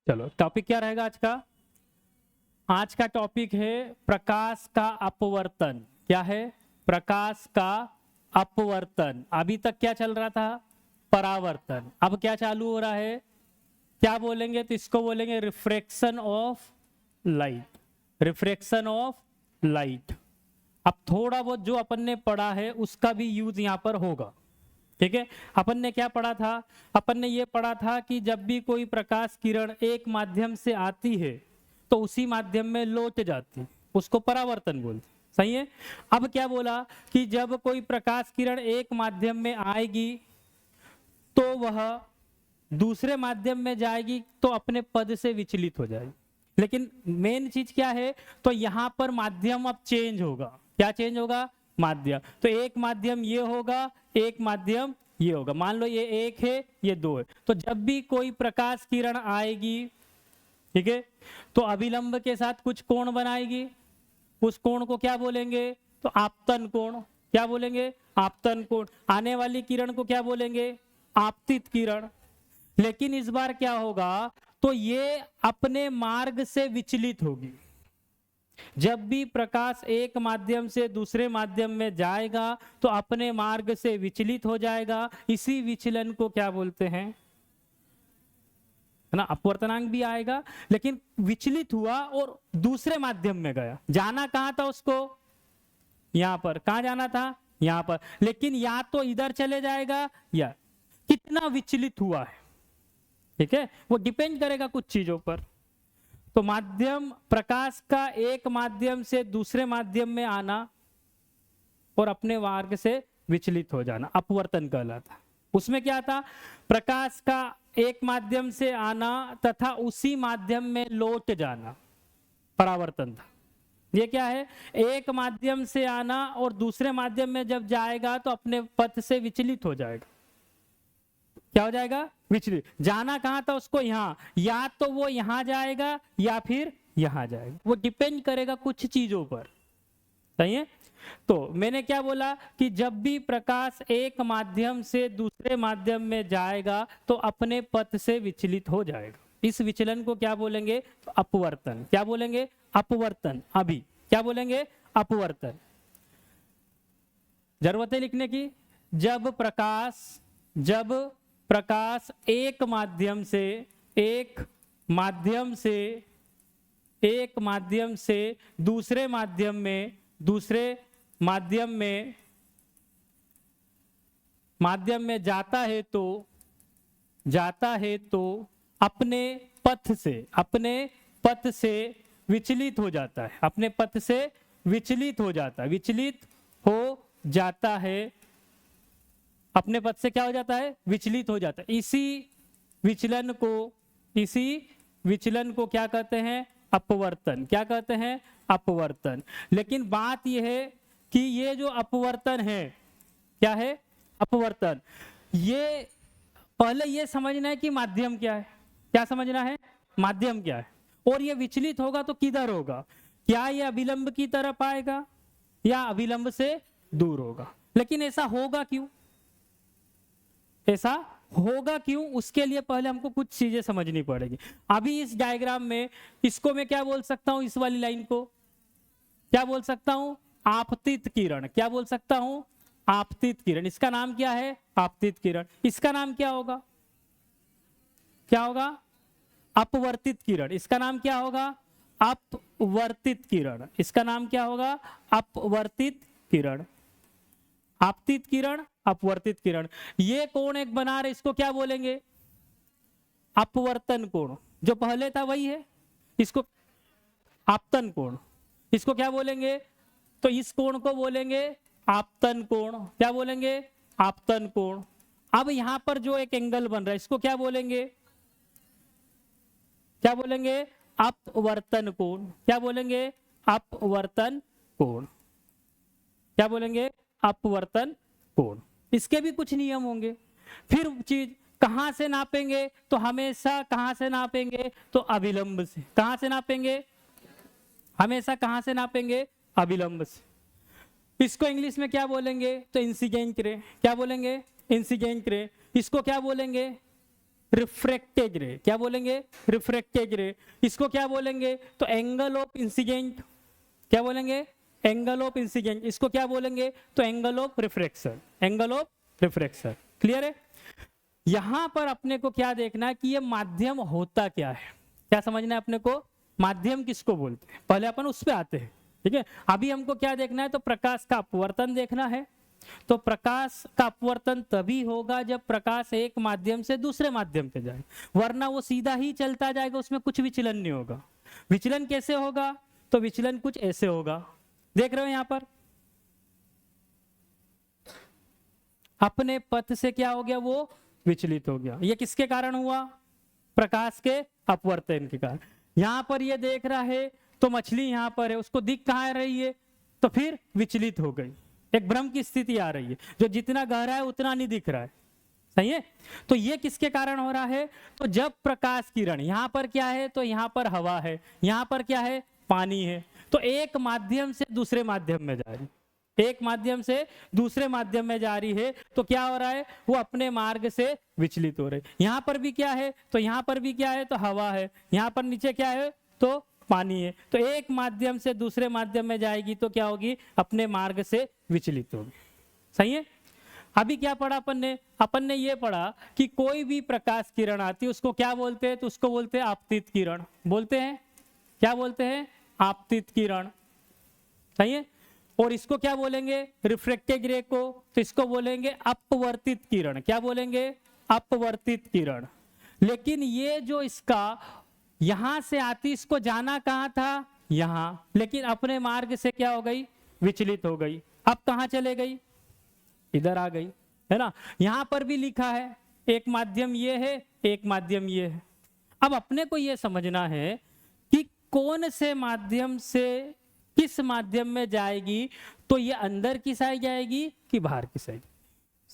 चलो टॉपिक क्या रहेगा आज का? आज का टॉपिक है प्रकाश का अपवर्तन। क्या है? प्रकाश का अपवर्तन। अभी तक क्या चल रहा था? परावर्तन। अब क्या चालू हो रहा है? क्या बोलेंगे? तो इसको बोलेंगे refraction of light. Refraction of light. अब थोड़ा बहुत जो अपन ने पढ़ा है उसका भी यूज यहाँ पर होगा। ठीक है, अपन ने क्या पढ़ा था? अपन ने ये पढ़ा था कि जब भी कोई प्रकाश किरण एक माध्यम से आती है तो उसी माध्यम में लौट जाती, उसको परावर्तन बोलते। सही है। अब क्या बोला कि जब कोई प्रकाश किरण एक माध्यम में आएगी तो वह दूसरे माध्यम में जाएगी तो अपने पद से विचलित हो जाएगी। लेकिन मेन चीज क्या है? तो यहां पर माध्यम अब चेंज होगा। क्या चेंज होगा? माध्यम। तो एक माध्यम ये होगा, एक माध्यम ये होगा। मान लो ये एक है, ये दो है। तो जब भी कोई प्रकाश किरण आएगी, ठीक है, तो अभिलंब के साथ कुछ कोण बनाएगी। उस कोण को क्या बोलेंगे? तो आपतन कोण। क्या बोलेंगे? आपतन कोण। आने वाली किरण को क्या बोलेंगे? आपतित किरण। लेकिन इस बार क्या होगा? तो ये अपने मार्ग से विचलित होगी। जब भी प्रकाश एक माध्यम से दूसरे माध्यम में जाएगा तो अपने मार्ग से विचलित हो जाएगा। इसी विचलन को क्या बोलते हैं? है ना, अपवर्तनांक भी आएगा, लेकिन विचलित हुआ और दूसरे माध्यम में गया। जाना कहां था उसको? यहां पर। कहां जाना था? यहां पर। लेकिन या तो इधर चले जाएगा या कितना विचलित हुआ है। ठीक है, वो डिपेंड करेगा कुछ चीजों पर। तो माध्यम, प्रकाश का एक माध्यम से दूसरे माध्यम में आना और अपने मार्ग से विचलित हो जाना अपवर्तन कहलाता। उसमें क्या था? प्रकाश का एक माध्यम से आना तथा उसी माध्यम में लौट जाना, परावर्तन था। ये क्या है? एक माध्यम से आना और दूसरे माध्यम में जब जाएगा तो अपने पथ से विचलित हो जाएगा। क्या हो जाएगा? विचलित। जाना कहां था उसको? यहां। या तो वो यहां जाएगा या फिर यहां जाएगा। वो डिपेंड करेगा कुछ चीजों पर। सही है। तो मैंने क्या बोला कि जब भी प्रकाश एक माध्यम से दूसरे माध्यम में जाएगा तो अपने पथ से विचलित हो जाएगा। इस विचलन को क्या बोलेंगे? तो अपवर्तन। क्या बोलेंगे? अपवर्तन। अभी क्या बोलेंगे? अपवर्तन। जरूरत है लिखने की। जब प्रकाश एक माध्यम से दूसरे माध्यम में जाता है तो अपने पथ से विचलित हो जाता है। अपने पथ से विचलित हो जाता है। अपने पथ से क्या हो जाता है? विचलित हो जाता है। इसी विचलन को क्या कहते हैं? अपवर्तन। क्या कहते हैं? अपवर्तन। लेकिन बात यह है कि ये जो अपवर्तन है, क्या है? अपवर्तन। ये पहले ये समझना है कि माध्यम क्या है। क्या समझना है? माध्यम क्या है। और ये विचलित होगा तो किधर होगा? क्या ये अभिलंब की तरफ आएगा या अभिलंब से दूर होगा? लेकिन ऐसा होगा क्यों? ऐसा होगा क्यों? उसके लिए पहले हमको कुछ चीजें समझनी पड़ेगी। अभी इस डायग्राम में इसको मैं क्या बोल सकता हूं? इस वाली लाइन को क्या बोल सकता हूं? आपतित किरण। क्या बोल सकता हूं? आपतित किरण। इसका नाम क्या है? आपतित किरण। इसका नाम क्या होगा? क्या होगा? अपवर्तित किरण। इसका नाम क्या होगा? अपवर्तित किरण। इसका नाम क्या होगा? अपवर्तित किरण। आपतित किरण, अपवर्तित किरण। ये कोण एक बना रहे, इसको क्या बोलेंगे? अपवर्तन कोण। जो पहले था वही है, इसको आपतन कोण। इसको क्या बोलेंगे? तो इस कोण को बोलेंगे आपतन कोण। क्या बोलेंगे? आपतन कोण। अब यहां पर जो एक एंगल बन रहा है इसको क्या बोलेंगे? क्या बोलेंगे? अपवर्तन कोण। क्या बोलेंगे? अपवर्तन कोण। क्या बोलेंगे? अपवर्तन कोण। इसके भी कुछ नियम होंगे। फिर चीज कहां से नापेंगे? तो हमेशा कहां से नापेंगे? तो अभिलंब से। कहां से नापेंगे? हमेशा कहां से नापेंगे? अभिलंब से। इसको इंग्लिश में क्या बोलेंगे? तो इंसिडेंट रे। क्या बोलेंगे? Incident ray. इसको क्या बोलेंगे? रिफ्रैक्टेड रे। क्या बोलेंगे? रिफ्रैक्टेड रे। इसको क्या बोलेंगे? तो एंगल ऑफ इंसिडेंट। क्या बोलेंगे? Angle of incident. इसको क्या बोलेंगे? तो angle of refraction. Angle of refraction. Clear है? यहां पर अपने को क्या देखना है कि ये माध्यम होता क्या है। क्या समझना है अपने को? माध्यम किसको बोलते हैं, पहले अपन उस पे आते हैं। ठीक है, अभी हमको क्या देखना है? तो प्रकाश का अपवर्तन देखना है। तो प्रकाश का अपवर्तन तभी होगा जब प्रकाश एक माध्यम से दूसरे माध्यम पे जाए, वरना वो सीधा ही चलता जाएगा, उसमें कुछ विचलन नहीं होगा। विचलन कैसे होगा? तो विचलन कुछ ऐसे होगा, देख रहे हो यहां पर, अपने पथ से क्या हो गया? वो विचलित हो गया। ये किसके कारण हुआ? प्रकाश के अपवर्तन के कारण। यहां पर ये देख रहा है तो मछली यहां पर है, उसको दिख कहां रही है? तो फिर विचलित हो गई, एक भ्रम की स्थिति आ रही है, जो जितना गहरा है उतना नहीं दिख रहा है। सही है? तो ये किसके कारण हो रहा है? तो जब प्रकाश किरण, यहां पर क्या है? तो यहां पर हवा है, यहां पर क्या है? पानी है। तो एक माध्यम से दूसरे माध्यम में जा रही, एक माध्यम से दूसरे माध्यम में जा रही है, तो क्या हो रहा है? वो अपने मार्ग से विचलित हो रही। यहां पर भी क्या है? तो यहां पर भी क्या है? तो हवा है। यहां पर नीचे क्या है? तो पानी है। तो एक माध्यम से दूसरे माध्यम में जाएगी तो क्या होगी? अपने मार्ग से विचलित होगी। सही है? अभी क्या पढ़ा अपन ने ये पढ़ा कि कोई भी प्रकाश किरण आती है उसको क्या बोलते हैं? तो उसको बोलते हैं आपतित किरण। बोलते हैं, क्या बोलते हैं? आपतित किरण। सही है? और इसको क्या बोलेंगे? रिफ्रैक्टेड रे को। तो इसको बोलेंगे अपवर्तित किरण। क्या बोलेंगे? अपवर्तित किरण। लेकिन ये जो इसका यहां से आती, इसको जाना कहां था? यहां, लेकिन अपने मार्ग से क्या हो गई? विचलित हो गई। अब कहां चले गई? इधर आ गई, है ना? यहां पर भी लिखा है एक माध्यम ये है, एक माध्यम ये है। अब अपने को ये समझना है कि कौन से माध्यम से किस माध्यम में जाएगी, तो ये अंदर की साइड जाएगी कि बाहर की साइड।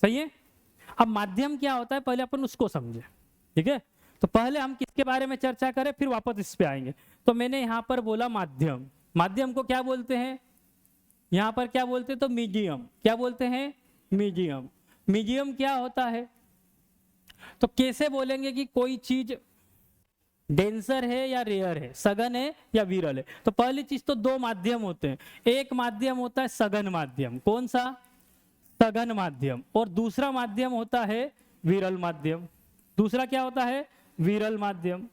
सही है? अब माध्यम क्या होता है पहले अपन उसको समझे। ठीक है, तो पहले हम किसके बारे में चर्चा करें, फिर वापस इस पे आएंगे। तो मैंने यहां पर बोला माध्यम। माध्यम को क्या बोलते हैं? यहां पर क्या बोलते हैं? तो मीडियम। क्या बोलते हैं? मीडियम। मीडियम क्या होता है? तो कैसे बोलेंगे कि कोई चीज डेंसर है या रेयर है, सघन है या विरल है? तो पहली चीज तो दो माध्यम होते हैं। एक माध्यम होता है सघन माध्यम। कौन सा? सघन माध्यम। और दूसरा माध्यम होता है विरल माध्यम। दूसरा क्या होता है? विरल माध्यम।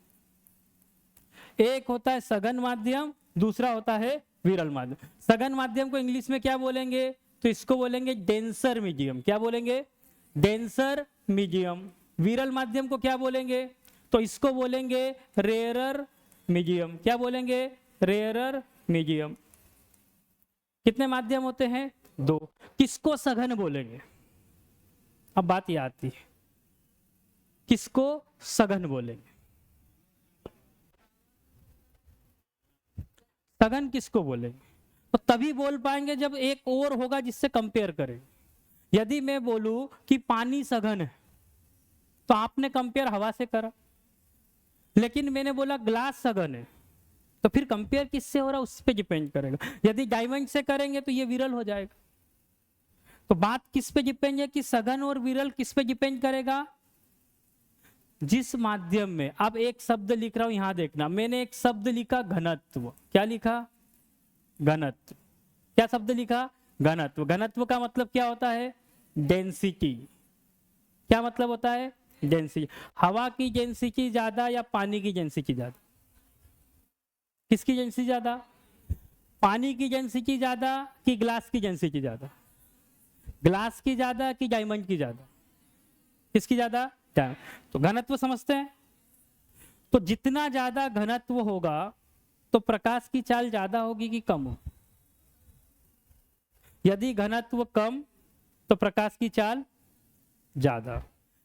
एक होता है सघन माध्यम, दूसरा होता है विरल माध्यम। सघन माध्यम को इंग्लिश में क्या बोलेंगे? तो इसको बोलेंगे डेंसर मीडियम। क्या बोलेंगे? Denser medium. विरल माध्यम को क्या बोलेंगे? तो इसको बोलेंगे रेयरर मीडियम। क्या बोलेंगे? Rarer medium. कितने माध्यम होते हैं? दो। किसको सघन बोलेंगे? अब बात ये आती है, किसको सघन बोलेंगे? सघन किसको बोलेंगे? तो तभी बोल पाएंगे जब एक और होगा जिससे कंपेयर करें। यदि मैं बोलूं कि पानी सघन है, तो आपने कंपेयर हवा से करा, लेकिन मैंने बोला ग्लास सघन है, तो फिर कंपेयर किससे हो रहा है उस पर डिपेंड करेगा। यदि डायमंड से करेंगे तो ये विरल हो जाएगा। तो बात किस पे डिपेंड है कि सघन और विरल किस पे डिपेंड करेगा? जिस माध्यम में। अब एक शब्द लिख रहा हूं, यहां देखना, मैंने एक शब्द लिखा घनत्व। क्या लिखा? घनत्व। क्या शब्द लिखा? घनत्व। घनत्व का मतलब क्या होता है? डेंसिटी। क्या मतलब होता है? डेंसिटी। हवा की डेंसिटी ज्यादा या पानी की डेंसिटी ज्यादा? किसकी डेंसिटी ज्यादा? पानी की डेंसिटी ज्यादा कि ग्लास की डेंसिटी ज्यादा? ग्लास की ज्यादा कि डायमंड की ज्यादा? किसकी ज्यादा? तो घनत्व समझते हैं। तो जितना ज्यादा घनत्व होगा तो प्रकाश की चाल ज्यादा होगी कि कम हो? यदि घनत्व कम तो प्रकाश की चाल ज्यादा,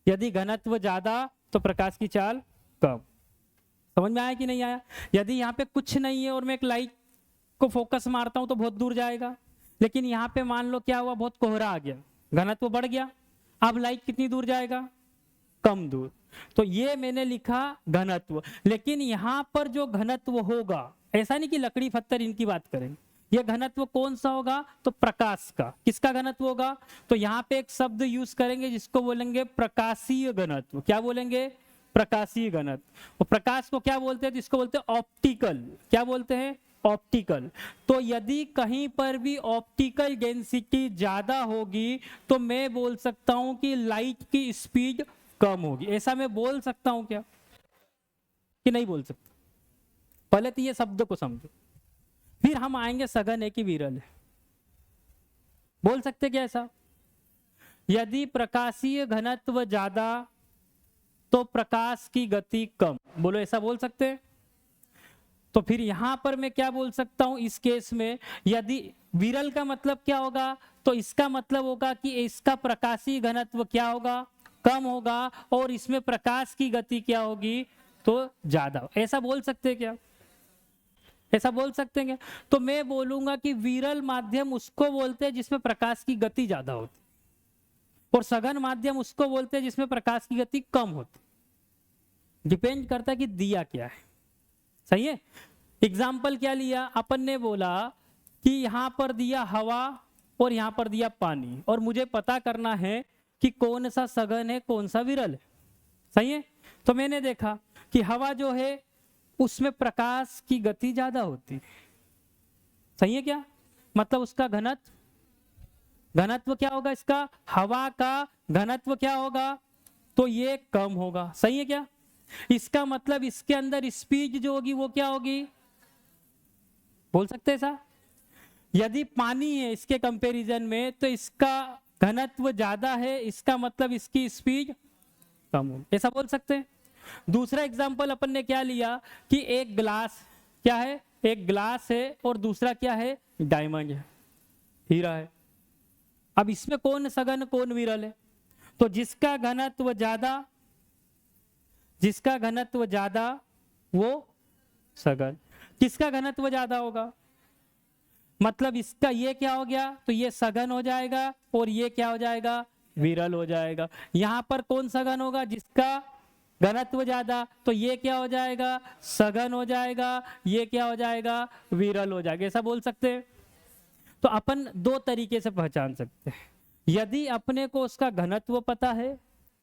यदि घनत्व ज्यादा तो प्रकाश की चाल कम। समझ में आया कि नहीं आया? यदि यहाँ पे कुछ नहीं है और मैं एक लाइट को फोकस मारता हूं तो बहुत दूर जाएगा, लेकिन यहाँ पे मान लो क्या हुआ, बहुत कोहरा आ गया, घनत्व बढ़ गया, अब लाइट कितनी दूर जाएगा? कम दूर। तो ये मैंने लिखा घनत्व। लेकिन यहां पर जो घनत्व होगा, ऐसा नहीं कि लकड़ी पत्थर इनकी बात करें, यह घनत्व कौन सा होगा? तो प्रकाश का। किसका घनत्व होगा? तो यहां पे एक शब्द यूज करेंगे जिसको बोलेंगे प्रकाशीय घनत्व। क्या बोलेंगे? प्रकाशीय घनत्व। और प्रकाश को क्या बोलते हैं? तो इसको बोलते हैं ऑप्टिकल। क्या बोलते हैं? ऑप्टिकल। तो यदि कहीं पर भी ऑप्टिकल डेंसिटी ज्यादा होगी तो मैं बोल सकता हूं कि लाइट की स्पीड कम होगी। ऐसा मैं बोल सकता हूं क्या, कि नहीं बोल सकता? पहले तो ये शब्द को समझो, फिर हम आएंगे सघन है कि विरल है। बोल सकते क्या ऐसा? यदि प्रकाशीय घनत्व ज्यादा तो प्रकाश की गति कम, बोलो ऐसा बोल सकते हैं? तो फिर यहां पर मैं क्या बोल सकता हूं इस केस में? यदि विरल का मतलब क्या होगा? तो इसका मतलब होगा कि इसका प्रकाशीय घनत्व क्या होगा? कम होगा, और इसमें प्रकाश की गति क्या होगी? तो ज्यादा। ऐसा बोल सकते हैं क्या? ऐसा बोल सकते हैं क्या? तो मैं बोलूंगा कि विरल माध्यम उसको बोलते हैं जिसमें प्रकाश की गति ज्यादा होती, और सघन माध्यम उसको बोलते हैं जिसमें प्रकाश की गति कम होती। डिपेंड करता है कि दिया क्या है। सही है? एग्जाम्पल क्या लिया अपन ने? बोला कि यहां पर दिया हवा और यहां पर दिया पानी, और मुझे पता करना है कि कौन सा सघन है कौन सा विरल है। सही है? तो मैंने देखा कि हवा जो है उसमें प्रकाश की गति ज्यादा होती। सही है क्या? मतलब उसका घनत्व क्या होगा? इसका हवा का घनत्व क्या होगा? तो ये कम होगा। सही है क्या? इसका मतलब इसके अंदर स्पीड जो होगी वो क्या होगी? बोल सकते हैं ऐसा? यदि पानी है इसके कंपैरिजन में तो इसका घनत्व ज्यादा है, इसका मतलब इसकी स्पीड कम होगी। ऐसा बोल सकते हैं? दूसरा एग्जांपल अपन ने क्या लिया कि एक ग्लास क्या है? एक ग्लास है, और दूसरा क्या है? डायमंड है, हीरा है। अब इसमें कौन सघन कौन विरल है? तो जिसका घनत्व ज्यादा वो सघन। किसका घनत्व ज्यादा होगा? मतलब इसका ये क्या हो गया? तो ये सघन हो जाएगा, और ये क्या हो जाएगा? विरल हो जाएगा। यहां पर कौन सघन होगा? जिसका घनत्व ज्यादा, तो ये क्या हो जाएगा? सघन हो जाएगा। ये क्या हो जाएगा? विरल हो जाएगा। ऐसा बोल सकते हैं? तो अपन दो तरीके से पहचान सकते हैं। यदि अपने को उसका घनत्व पता है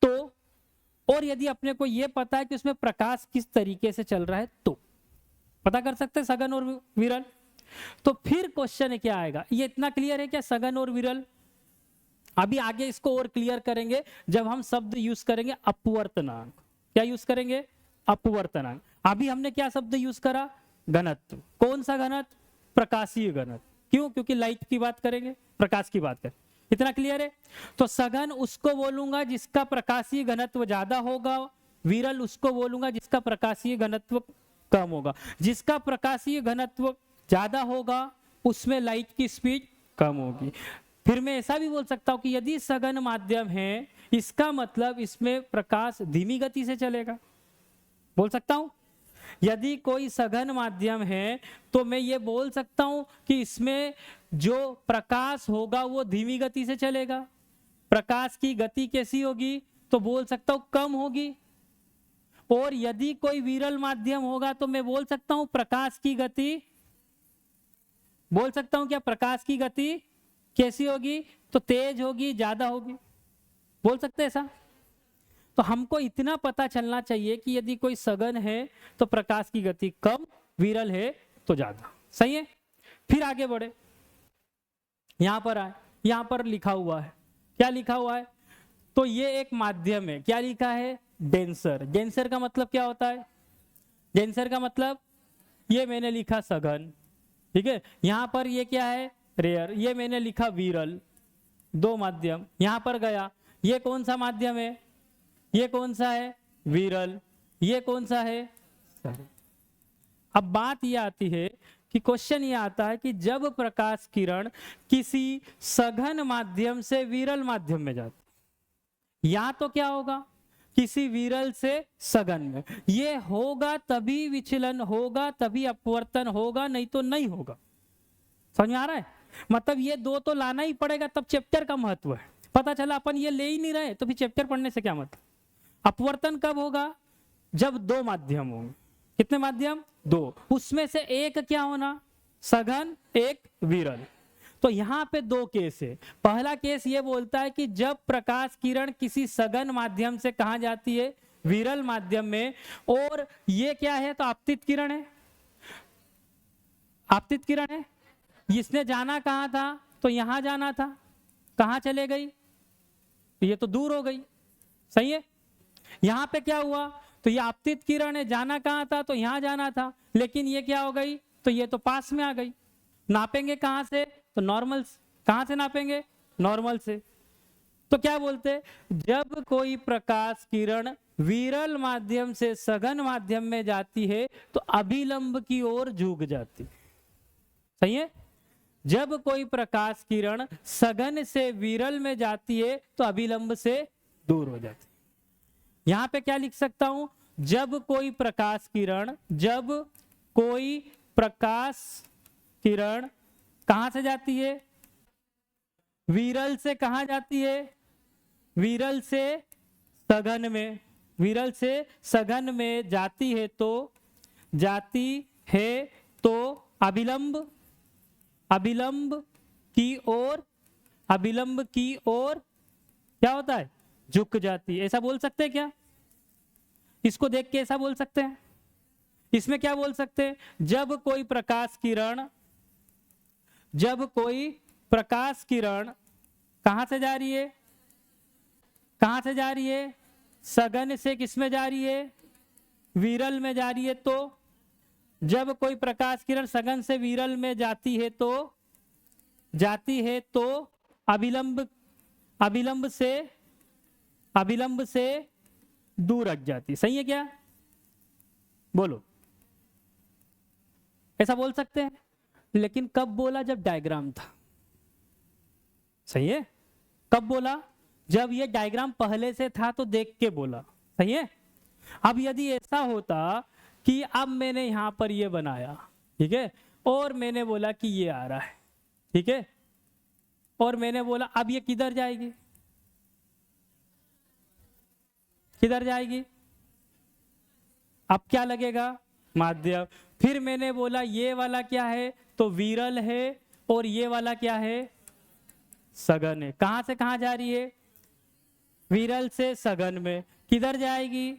तो, और यदि अपने को यह पता है कि उसमें प्रकाश किस तरीके से चल रहा है तो पता कर सकते हैं सघन और विरल। तो फिर क्वेश्चन क्या आएगा? ये इतना क्लियर है क्या सघन और विरल? अभी आगे इसको और क्लियर करेंगे जब हम शब्द यूज करेंगे अपवर्तनांक। क्या यूज करेंगे? अपवर्तनांक। अभी हमने क्या शब्द यूज करा? घनत्व। कौन सा घनत्व? प्रकाशीय घनत्व। क्यों? क्योंकि लाइट की बात करेंगे, प्रकाश की बात करें। इतना क्लियर है? तो सघन उसको बोलूंगा जिसका प्रकाशीय घनत्व ज्यादा होगा, विरल उसको बोलूंगा जिसका प्रकाशीय घनत्व कम होगा। जिसका प्रकाशीय घनत्व ज्यादा होगा उसमें लाइट की स्पीड कम होगी। फिर मैं ऐसा भी बोल सकता हूं कि यदि सघन माध्यम है इसका मतलब इसमें प्रकाश धीमी गति से चलेगा। बोल सकता हूं? यदि कोई सघन माध्यम है तो मैं ये बोल सकता हूं कि इसमें जो प्रकाश होगा वो धीमी गति से चलेगा। प्रकाश की गति कैसी होगी? तो बोल सकता हूं कम होगी। और यदि कोई विरल माध्यम होगा तो मैं बोल सकता हूं प्रकाश की गति, बोल सकता हूं क्या प्रकाश की गति कैसी होगी? तो तेज होगी, ज्यादा होगी। बोल सकते हैं ऐसा? तो हमको इतना पता चलना चाहिए कि यदि कोई सघन है तो प्रकाश की गति कम, विरल है तो ज्यादा। सही है? फिर आगे बढ़े, यहां पर आए, यहां पर लिखा हुआ है, क्या लिखा हुआ है? तो ये एक माध्यम है। क्या लिखा है? डेंसर। डेंसर का मतलब क्या होता है? डेंसर का मतलब ये मैंने लिखा सघन, ठीक है। यहां पर ये क्या है? रेयर। ये मैंने लिखा विरल। दो माध्यम यहां पर गया। ये कौन सा माध्यम है? ये कौन सा है? विरल। ये कौन सा है? सघन। अब बात ये आती है कि क्वेश्चन ये आता है कि जब प्रकाश किरण किसी सघन माध्यम से विरल माध्यम में जाती, या तो क्या होगा? किसी विरल से सघन में। ये होगा तभी विचलन होगा, तभी अपवर्तन होगा, नहीं तो नहीं होगा। समझ में आ रहा है? मतलब ये दो तो लाना ही पड़ेगा, तब चैप्टर का महत्व है। पता चला अपन ये ले ही नहीं रहे तो फिर चैप्टर पढ़ने से क्या मतलब? अपवर्तन कब होगा? जब दो माध्यम होंगे। कितने माध्यम? दो। उसमें से एक क्या होना? सघन, एक विरल। तो यहां पे दो केस है। पहला केस ये बोलता है कि जब प्रकाश किरण किसी सघन माध्यम से कहां जाती है? विरल माध्यम में। और ये क्या है, तो आपतित किरण है, आपतित किरण है। इसने जाना कहाँ था, तो यहां जाना था, कहां चले गई, ये तो दूर हो गई, सही है। यहां पे क्या हुआ, तो ये आपतित किरण है, जाना कहां था, तो यहां जाना था, लेकिन ये क्या हो गई, तो ये तो पास में आ गई। नापेंगे कहां से, तो नॉर्मल, कहां से नापेंगे, नॉर्मल से। तो क्या बोलते, जब कोई प्रकाश किरण विरल माध्यम से सघन माध्यम में जाती है तो अभिलंब की ओर झुक जाती, सही है। जब कोई प्रकाश किरण सघन से विरल में जाती है तो अभिलंब से दूर हो जाती है। यहां पे क्या लिख सकता हूं, जब कोई प्रकाश किरण, जब कोई प्रकाश किरण कहां से जाती है, विरल से कहां जाती है, विरल से सघन में, विरल से सघन में जाती है तो, जाती है तो अभिलंब, अभिलंब की ओर, अभिलंब की ओर क्या होता है, झुक जाती है। ऐसा बोल सकते हैं क्या, इसको देख के ऐसा बोल सकते हैं। इसमें क्या बोल सकते हैं, जब कोई प्रकाश किरण, जब कोई प्रकाश किरण कहां से जा रही है, कहां से जा रही है, सघन से किस में जा रही है, विरल में जा रही है। तो जब कोई प्रकाश किरण सघन से विरल में जाती है तो, जाती है तो अभिलंब, अभिलंब से, अभिलंब से दूर हट जाती, सही है क्या, बोलो, ऐसा बोल सकते हैं। लेकिन कब बोला, जब डायग्राम था, सही है। कब बोला, जब ये डायग्राम पहले से था तो देख के बोला, सही है। अब यदि ऐसा होता कि अब मैंने यहां पर ये बनाया, ठीक है, और मैंने बोला कि ये आ रहा है, ठीक है, और मैंने बोला अब ये किधर जाएगी, किधर जाएगी, अब क्या लगेगा, माध्यम। फिर मैंने बोला ये वाला क्या है, तो विरल है, और ये वाला क्या है, सघन है। कहां से कहां जा रही है, विरल से सघन में, किधर जाएगी,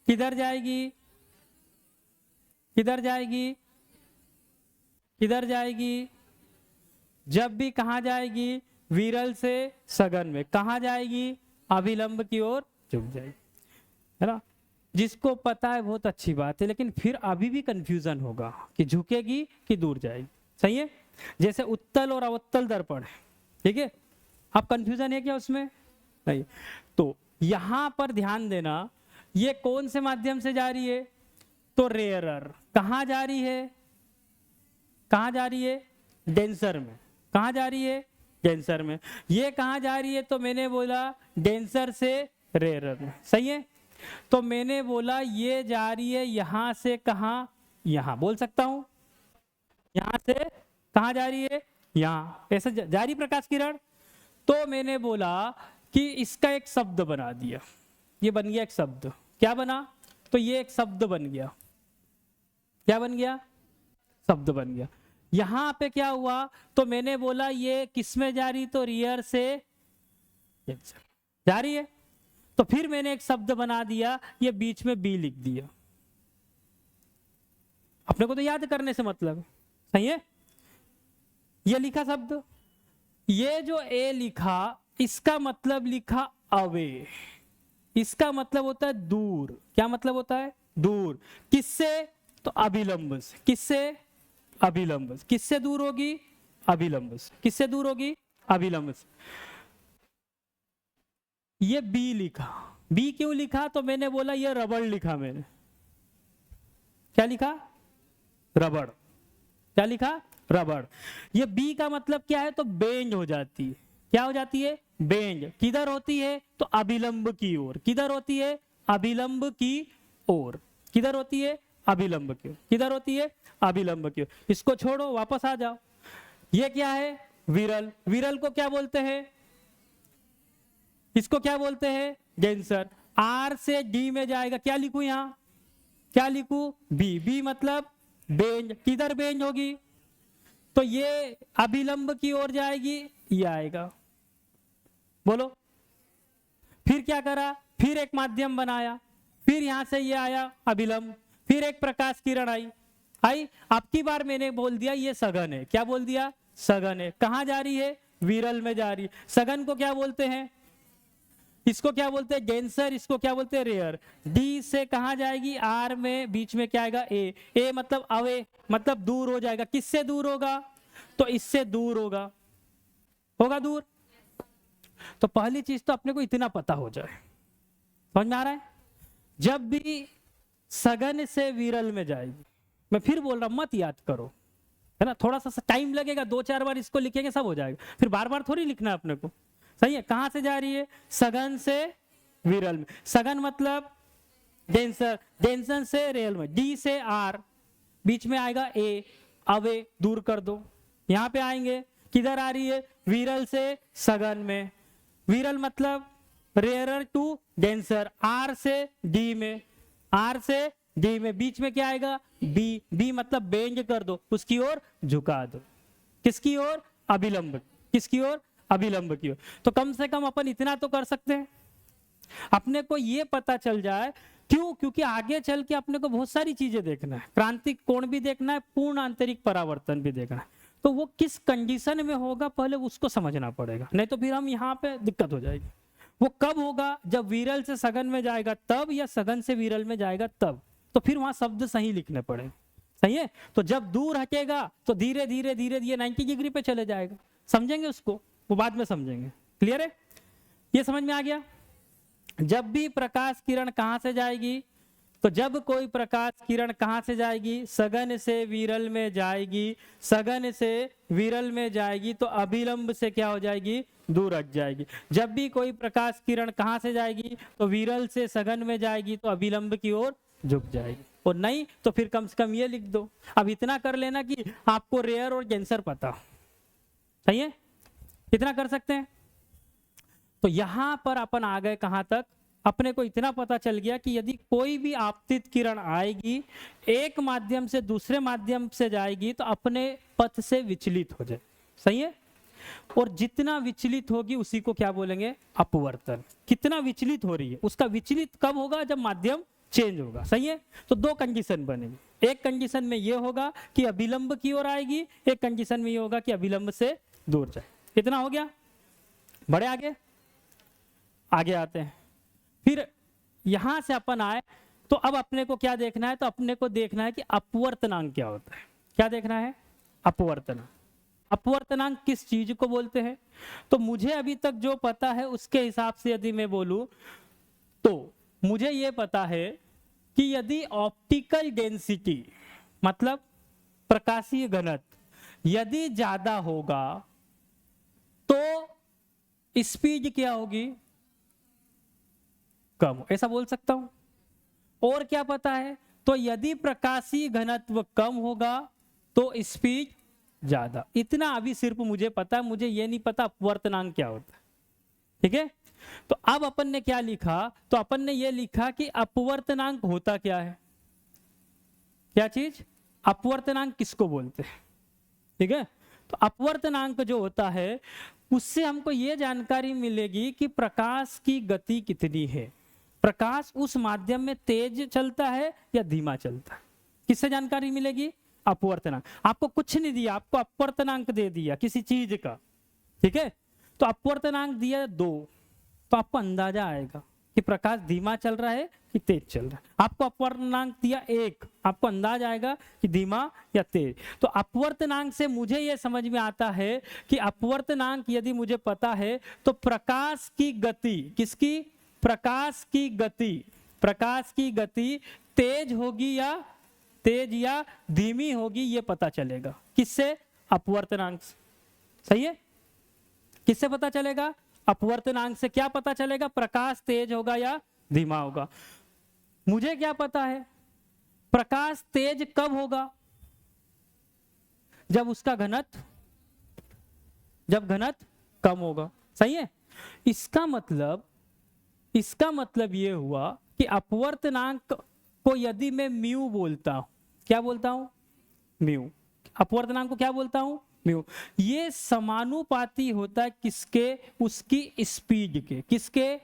किधर जाएगी, किधर जाएगी, किधर जाएगी, जब भी कहां जाएगी, विरल से सघन में, कहां जाएगी, अभिलंब की ओर झुक जाएगी, है ना। जिसको पता है बहुत अच्छी बात है, लेकिन फिर अभी भी कंफ्यूजन होगा कि झुकेगी कि दूर जाएगी, सही है। जैसे उत्तल और अवत्तल दर्पण है, ठीक है, आप कंफ्यूजन है क्या उसमें, नहीं। तो यहां पर ध्यान देना, ये कौन से माध्यम से जा रही है, तो रेयरर, कहां जा रही है, कहां जा रही है, डेंसर में, कहां जा रही है, डेंसर में। ये कहां जा रही है, तो मैंने बोला डेंसर से रेयरर में, सही है। तो मैंने बोला ये जा रही है यहां से कहां, यहां बोल सकता हूं, यहां से कहां जा रही है, यहां, ऐसे जा रही प्रकाश किरण। तो मैंने बोला कि इसका एक शब्द बना दिया, ये बन गया एक शब्द, क्या बना, तो ये एक शब्द बन गया, क्या बन गया, शब्द बन गया। यहां पे क्या हुआ, तो मैंने बोला ये किस में जा रही, तो रियर से जा रही है। तो फिर मैंने एक शब्द बना दिया, ये बीच में बी लिख दिया, अपने को तो याद करने से मतलब, सही है। ये लिखा शब्द, ये जो ए लिखा, इसका मतलब लिखा अवे, इसका मतलब होता है दूर। क्या मतलब होता है, दूर, किससे, तो अभिलंब से, किससे, अभिलंब से। किससे दूर होगी, अभिलंब से। किससे दूर होगी, अभिलंब से। ये बी लिखा, बी क्यों लिखा, तो मैंने बोला ये रबड़ लिखा, मैंने क्या लिखा, रबड़, क्या लिखा, रबड़। ये बी का मतलब क्या है, तो बेंज हो जाती है, क्या हो जाती है, बेंज। किधर होती है, तो अभिलंब की ओर, किधर होती है, अभिलंब की ओर, किधर होती है, अभिलंब की ओर, किधर होती है, अभिलंब की ओर। इसको छोड़ो, वापस आ जाओ। ये क्या है, विरल, विरल को क्या बोलते हैं, इसको क्या बोलते हैं, डेंसर। आर से डी में जाएगा, क्या लिखूं यहां, क्या लिखूं, बी, बी मतलब बेंज। किधर बेंज होगी, तो ये अभिलंब की ओर जाएगी, ये आएगा, बोलो। फिर क्या करा, फिर एक माध्यम बनाया, फिर यहां से ये आया अभिलंब, फिर एक प्रकाश किरण आई आई अब की बार मैंने बोल दिया ये सघन है। क्या बोल दिया? सघन है। कहां जा रही है? विरल में जा रही है। सघन को क्या बोलते हैं? इसको क्या बोलते हैं? डेंसर। इसको क्या बोलते हैं? रेयर। डी से कहां जाएगी? आर में, बीच में क्या आएगा? ए। ए मतलब अवे, मतलब दूर हो जाएगा। किससे दूर होगा? तो इससे दूर होगा। होगा दूर। तो पहली चीज तो अपने को इतना पता हो जाए, समझ में आ रहा है? जब भी सघन से विरल में जाएगी, मैं फिर बोल रहा हूं मत याद करो, है ना, थोड़ा सा टाइम लगेगा, 2-4 बार इसको लिखेंगे सब हो जाएगा, फिर बार बार थोड़ी लिखना है अपने को। सही है? कहां से जा रही है? सघन से विरल में। सघन मतलब डेंसर, डेंसर से रेयल में। डी से आर, बीच में आएगा ए, अवे दूर कर दो। यहां पे आएंगे, किधर आ रही है? विरल से सघन में। विरल मतलब रेयरर टू डेंसर। आर से डी में, आर से डी में, बीच में क्या आएगा? बी। बी मतलब बेंड कर दो, उसकी ओर झुका दो। किसकी ओर? अभिलंब। किसकी ओर? अभिलंब की ओर। तो कम से कम अपन इतना तो कर सकते हैं, अपने को ये पता चल जाए। क्यों? क्योंकि आगे चल के अपने को बहुत सारी चीजें देखना है, क्रांतिक कोण भी देखना है, पूर्ण आंतरिक परावर्तन भी देखना है। तो वो किस कंडीशन में होगा पहले उसको समझना पड़ेगा, नहीं तो फिर हम यहाँ पे दिक्कत हो जाएगी। वो कब होगा? जब विरल से सघन में जाएगा तब, या सघन से विरल में जाएगा तब। तो फिर वहां शब्द सही लिखने पड़े। सही है? तो जब दूर हटेगा तो धीरे धीरे धीरे धीरे 90 डिग्री पे चले जाएगा। समझेंगे उसको, वो बाद में समझेंगे। क्लियर है? ये समझ में आ गया? जब भी प्रकाश किरण कहां से जाएगी? तो जब कोई प्रकाश किरण कहां से जाएगी? सघन से विरल में जाएगी। सघन से विरल में जाएगी तो अभिलंब से क्या हो जाएगी? दूर हट जाएगी। जब भी कोई प्रकाश किरण कहां से जाएगी? तो विरल से सघन में जाएगी तो अभिलंब की ओर झुक जाएगी। और नहीं तो फिर कम से कम ये लिख दो। अब इतना कर लेना कि आपको रेयर और डेंसर पता। सही है? इतना कर सकते हैं। तो यहां पर अपन आ गए कहां तक? अपने को इतना पता चल गया कि यदि कोई भी आपतित किरण आएगी, एक माध्यम से दूसरे माध्यम से जाएगी तो अपने पथ से विचलित हो जाए। सही है? और जितना विचलित होगी उसी को क्या बोलेंगे? अपवर्तन। कितना विचलित हो रही है, उसका विचलित कब होगा? जब माध्यम चेंज होगा। सही है? तो दो कंडीशन बनेगी। एक कंडीशन में यह होगा कि अभिलंब की ओर आएगी, एक कंडीशन में यह होगा कि अभिलंब से दूर जाए। कितना हो गया? बड़े आगे आगे आते हैं। फिर यहां से अपन आए तो अब अपने को क्या देखना है? तो अपने को देखना है कि अपवर्तनांक क्या होता है। क्या देखना है? अपवर्तनांक। अपवर्तनांक किस चीज को बोलते हैं? तो मुझे अभी तक जो पता है उसके हिसाब से यदि मैं बोलूं तो मुझे यह पता है कि यदि ऑप्टिकल डेंसिटी मतलब प्रकाशीय घनत्व यदि ज्यादा होगा तो स्पीड क्या होगी? कम। ऐसा बोल सकता हूं। और क्या पता है? तो यदि प्रकाशीय घनत्व कम होगा तो स्पीड ज्यादा। इतना अभी सिर्फ मुझे पता है, मुझे ये नहीं पता अपवर्तनांक क्या होता है। ठीक है? तो अब अपन ने क्या लिखा? तो अपन ने ये लिखा कि अपवर्तनांक होता क्या है? क्या चीज? अपवर्तनांक किसको बोलते हैं? ठीक है? तो अपवर्तनांक जो होता है उससे हमको ये जानकारी मिलेगी कि प्रकाश की गति कितनी है। प्रकाश उस माध्यम में तेज चलता है या धीमा चलता है। किससे जानकारी मिलेगी? अपवर्तनांक। आपको कुछ नहीं दिया, आपको अपवर्तनांक दे दिया किसी चीज का। ठीक है? तो अपवर्तनांक दिया 2, तो आपको अंदाजा आएगा कि प्रकाश धीमा चल रहा है कि तेज चल रहा है। आपको अपवर्तनांक दिया 1, आपको अंदाज आएगा कि धीमा या तेज। तो अपवर्तनांक से मुझे यह समझ में आता है कि अपवर्तनांक यदि मुझे पता है तो प्रकाश की गति, किसकी? प्रकाश की गति, प्रकाश की गति तेज होगी या धीमी होगी ये पता चलेगा। किससे? अपवर्तनांक से। सही है? किससे पता चलेगा? अपवर्तनांक से। क्या पता चलेगा? प्रकाश तेज होगा या धीमा होगा। मुझे क्या पता है? प्रकाश तेज कब होगा? जब उसका घनत्व, जब घनत्व कम होगा। सही है? इसका मतलब ये हुआ कि अपवर्तनांक को यदि मैं म्यू बोलता हूं, क्या बोलता हूं? म्यू। अपवर्तनांक को क्या बोलता हूं? म्यू। ये समानुपाती होता है किसके? उसकी स्पीड के। किसके?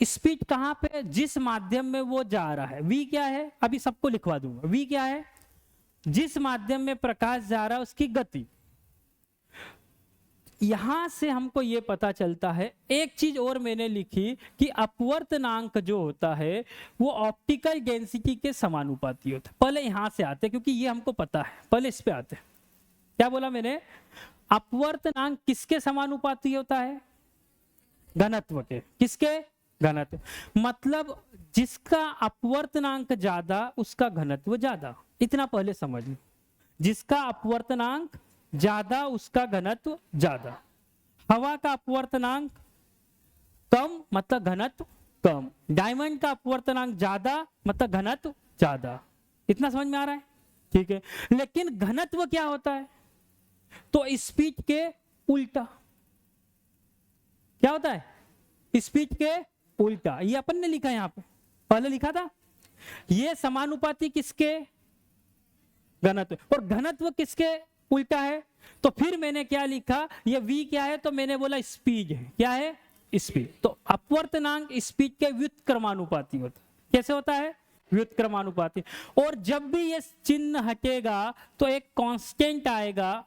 स्पीड कहां पे, जिस माध्यम में वो जा रहा है। वी क्या है, अभी सबको लिखवा दूंगा। वी क्या है, जिस माध्यम में प्रकाश जा रहा है उसकी गति। यहां से हमको ये पता चलता है, एक चीज और मैंने लिखी कि अपवर्तनांक जो होता है वो ऑप्टिकल डेंसिटी के समानुपाती होता है। पहले यहां से आते क्योंकि ये हमको पता है, पहले इस पे आते। क्या बोला मैंने, अपवर्तनांक किसके समानुपाती होता है, घनत्व के। किसके, घनत्व। मतलब जिसका अपवर्तनांक ज्यादा उसका घनत्व ज्यादा, इतना पहले समझ लो। जिसका अपवर्तनांक ज्यादा उसका घनत्व ज्यादा। हवा का अपवर्तनांक कम मतलब घनत्व कम। डायमंड का अपवर्तनांक ज्यादा मतलब घनत्व ज्यादा। इतना समझ में आ रहा है, ठीक है। लेकिन घनत्व क्या होता है, तो स्पीड के उल्टा। क्या होता है, स्पीड के उल्टा। ये अपन ने लिखा यहां पे, पहले लिखा था। ये समानुपाती किसके, घनत्व। और घनत्व किसके उल्टा है, तो फिर मैंने क्या लिखा, ये v क्या है, तो मैंने बोला स्पीड है। क्या है, स्पीड। तो अपवर्तनांक स्पीड के व्युत्क्रमानुपाती होता है। कैसे होता है, व्युत्क्रमानुपाती। और जब भी ये चिन्ह हटेगा तो एक कांस्टेंट आएगा,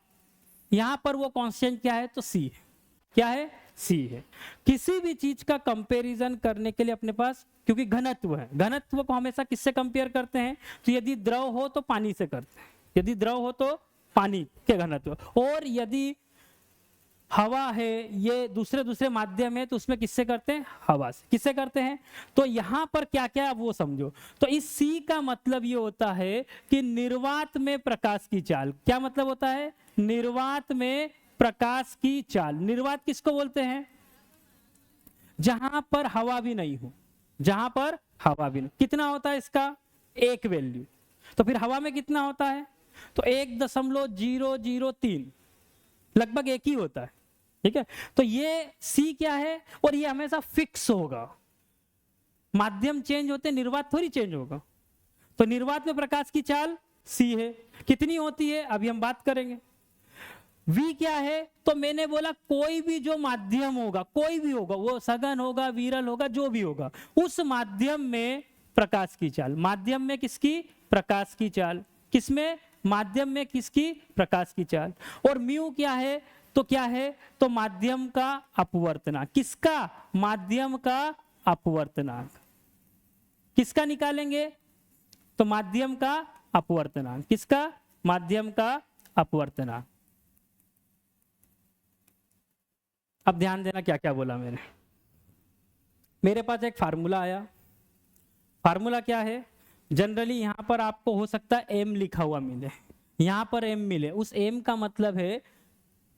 यहां पर वो कांस्टेंट क्या है, तो c है। क्या है, c है। किसी भी चीज का कंपैरिजन करने के लिए अपने पास, क्योंकि घनत्व है, घनत्व को हमेशा किससे कंपेयर करते हैं, तो यदि द्रव हो तो पानी से करते हैं। यदि द्रव हो तो पानी के घनत्व, और यदि हवा है, ये दूसरे दूसरे माध्यम है, तो उसमें किससे करते हैं, हवा से। किससे करते हैं, तो यहां पर क्या क्या वो समझो। तो इस C का मतलब ये होता है कि निर्वात में प्रकाश की चाल। क्या मतलब होता है, निर्वात में प्रकाश की चाल। निर्वात किसको बोलते हैं, जहां पर हवा भी नहीं हो, जहां पर हवा भी नहीं। कितना होता है इसका, एक वैल्यू। तो फिर हवा में कितना होता है, तो 1.003, लगभग एक ही होता है, ठीक है। तो ये C क्या है, और ये हमेशा फिक्स होगा। माध्यम चेंज होते, निर्वात थोड़ी चेंज होगा। तो निर्वात में प्रकाश की चाल C है। कितनी होती है, अभी हम बात करेंगे। V क्या है, तो मैंने बोला कोई भी जो माध्यम होगा, कोई भी होगा, वो सघन होगा, विरल होगा, जो भी होगा, उस माध्यम में प्रकाश की चाल। माध्यम में किसकी, प्रकाश की चाल। किसमें, माध्यम में किसकी, प्रकाश की चाल। और म्यू क्या है, तो क्या है, तो माध्यम का अपवर्तनांक। किसका, माध्यम का अपवर्तनांक। किसका निकालेंगे, तो माध्यम का अपवर्तनांक। किसका, माध्यम का अपवर्तनांक। अब ध्यान देना क्या क्या बोला मैंने। मेरे पास एक फार्मूला आया। फार्मूला क्या है, जनरली यहां पर आपको हो सकता है m लिखा हुआ मिले, यहां पर m मिले। उस m का मतलब है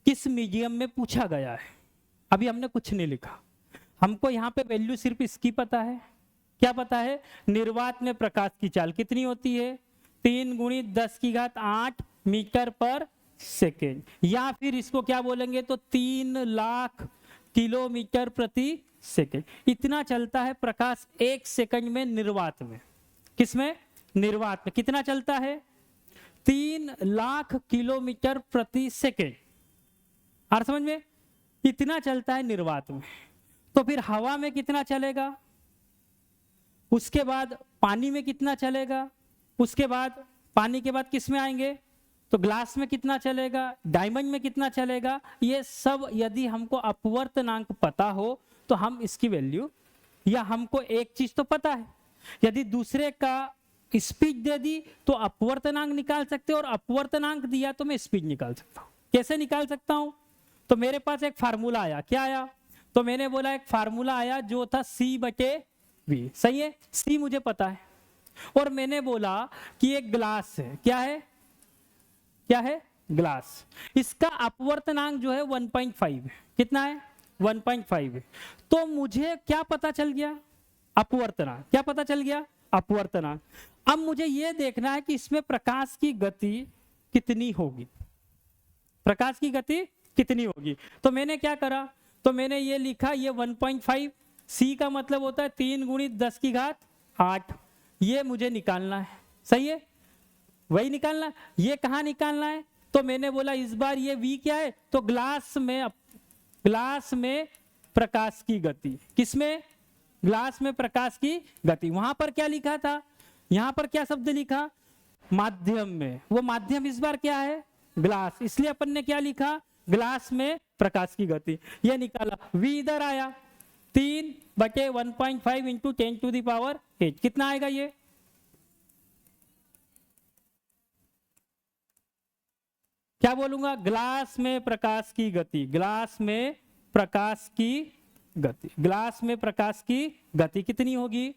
किस मीडियम में पूछा गया है। अभी हमने कुछ नहीं लिखा, हमको यहाँ पे वैल्यू सिर्फ इसकी पता है। क्या पता है, निर्वात में प्रकाश की चाल कितनी होती है, 3 × 10⁸ मीटर पर सेकेंड, या फिर इसको क्या बोलेंगे, तो 3 लाख किलोमीटर प्रति सेकेंड। इतना चलता है प्रकाश 1 सेकंड में निर्वात में। किसमें, निर्वात में कितना चलता है, 3 लाख किलोमीटर प्रति सेकेंड। और समझ में, इतना चलता है निर्वात में। तो फिर हवा में कितना चलेगा, उसके बाद पानी में कितना चलेगा, उसके बाद पानी के बाद किस में आएंगे, तो ग्लास में कितना चलेगा, डायमंड में कितना चलेगा। ये सब यदि हमको अपवर्तनांक पता हो तो हम इसकी वैल्यू, या हमको एक चीज तो पता है, यदि दूसरे का स्पीड दे दी तो अपवर्तनांक निकाल सकते हो, और अपवर्तनांक दिया तो मैं स्पीड निकाल सकता हूं। कैसे निकाल सकता हूं, तो मेरे पास एक फार्मूला आया। क्या आया, तो मैंने बोला एक फार्मूला आया जो था C/V। सही है, C मुझे पता है। और मैंने बोला कि एक ग्लास है। क्या है, क्या है, ग्लास। इसका अपवर्तनांक जो है 1.5 है। कितना है, 1.5 है। तो मुझे क्या पता चल गया, अपवर्तनांक। क्या पता चल गया, अपवर्तनांक। अब मुझे यह देखना है कि इसमें प्रकाश की गति कितनी होगी, प्रकाश की गति कितनी होगी। तो मैंने क्या करा, तो मैंने ये लिखा, ये 1.5, C का मतलब होता है 3 × 10⁸। ये मुझे निकालना है। सही है, वही निकालना। ये कहाँ निकालना है, तो मैंने बोला इस बार ये V क्या है, तो ग्लास में प्रकाश की गति। किसमें, ग्लास में प्रकाश की गति। वहां पर क्या लिखा था, यहां पर क्या शब्द लिखा, माध्यम में। वो माध्यम इस बार क्या है, ग्लास, इसलिए अपन ने क्या लिखा, ग्लास में प्रकाश की गति। ये निकाला, v इधर आया 3/1.5 इंटू 10⁸ कितना आएगा ये, क्या बोलूंगा, ग्लास में प्रकाश की गति, ग्लास में प्रकाश की गति, ग्लास में प्रकाश की गति कितनी होगी,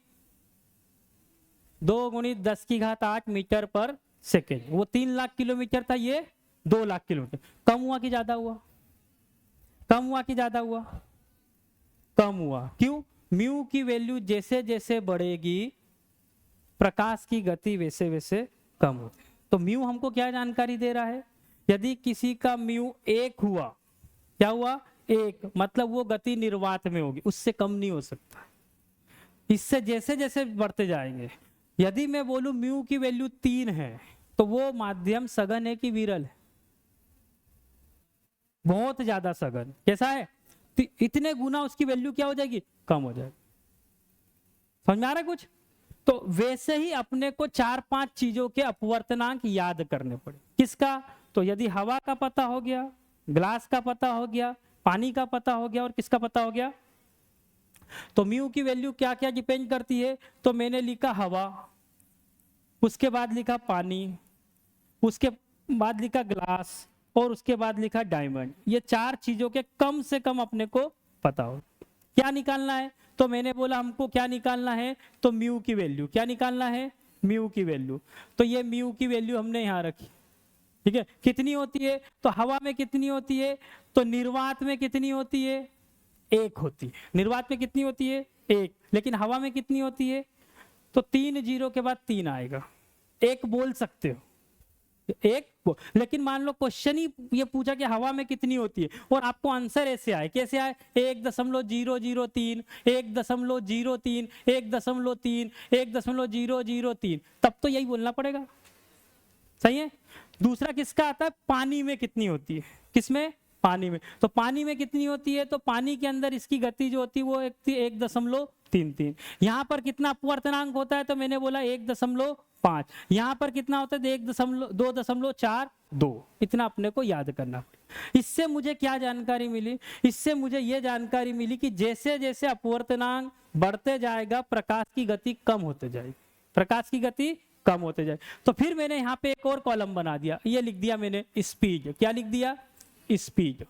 2 × 10⁸ मीटर पर सेकेंड। वो 3 लाख किलोमीटर था, ये 2 लाख किलोमीटर। कम हुआ कि ज्यादा हुआ, कम हुआ कि ज्यादा हुआ, कम हुआ। क्यों, म्यू की वैल्यू जैसे जैसे बढ़ेगी प्रकाश की गति वैसे वैसे कम होती। तो म्यू हमको क्या जानकारी दे रहा है, यदि किसी का म्यू 1 हुआ, क्या हुआ 1, मतलब वो गति निर्वात में होगी, उससे कम नहीं हो सकता। इससे जैसे जैसे बढ़ते जाएंगे, यदि मैं बोलूं म्यू की वैल्यू 3 है तो वो माध्यम सघन है कि विरल है, बहुत ज्यादा सघन, कैसा है, इतने गुना उसकी वैल्यू क्या हो जाएगी, कम हो जाएगी। समझ में आ रहा है कुछ। तो वैसे ही अपने को 4-5 चीजों के अपवर्तनांक याद करने पड़े। किसका, तो यदि हवा का पता हो गया, ग्लास का पता हो गया, पानी का पता हो गया, और किसका पता हो गया, तो म्यू की वैल्यू क्या क्या डिपेंड करती है, तो मैंने लिखा हवा, उसके बाद लिखा पानी, उसके बाद लिखा ग्लास, और उसके बाद लिखा डायमंड। ये 4 चीजों के कम से कम अपने को पता हो। क्या निकालना है, तो मैंने बोला हमको क्या निकालना है, तो म्यू की वैल्यू, क्या निकालना है, म्यू की वैल्यू। तो ये म्यू की वैल्यू हमने यहाँ रखी, ठीक है। कितनी होती है, तो हवा में कितनी होती है, तो निर्वात में कितनी होती है, 1 होती है। निर्वात में कितनी होती है, 1, लेकिन हवा में कितनी होती है, तो 3 जीरो के बाद 3 आएगा, 1 बोल सकते हो, 1। लेकिन मान लो क्वेश्चन ही ये पूछा कि हवा में कितनी होती है, और आपको आंसर ऐसे आए, कैसे आए, 1.003, 1.03, 1.3, 1.003, तब तो यही बोलना पड़ेगा, सही है। दूसरा किसका आता है, पानी में कितनी होती है, किसमें, पानी में। तो पानी में कितनी होती है, तो पानी के अंदर इसकी गति जो होती है वो 1.33। यहाँ पर कितना अपवर्तनांक होता है, तो मैंने बोला 1.5। यहाँ पर कितना होता है, 2.42। इतना अपने को याद करना पड़ेगा। इससे मुझे क्या जानकारी मिली, इससे मुझे ये जानकारी मिली कि जैसे जैसे अपवर्तनांक बढ़ते जाएगा प्रकाश की गति कम होते जाएगी, प्रकाश की गति कम होते जाए। तो फिर मैंने यहाँ पे एक और कॉलम बना दिया, ये लिख दिया मैंने स्पीड। क्या लिख दिया, स्पीड।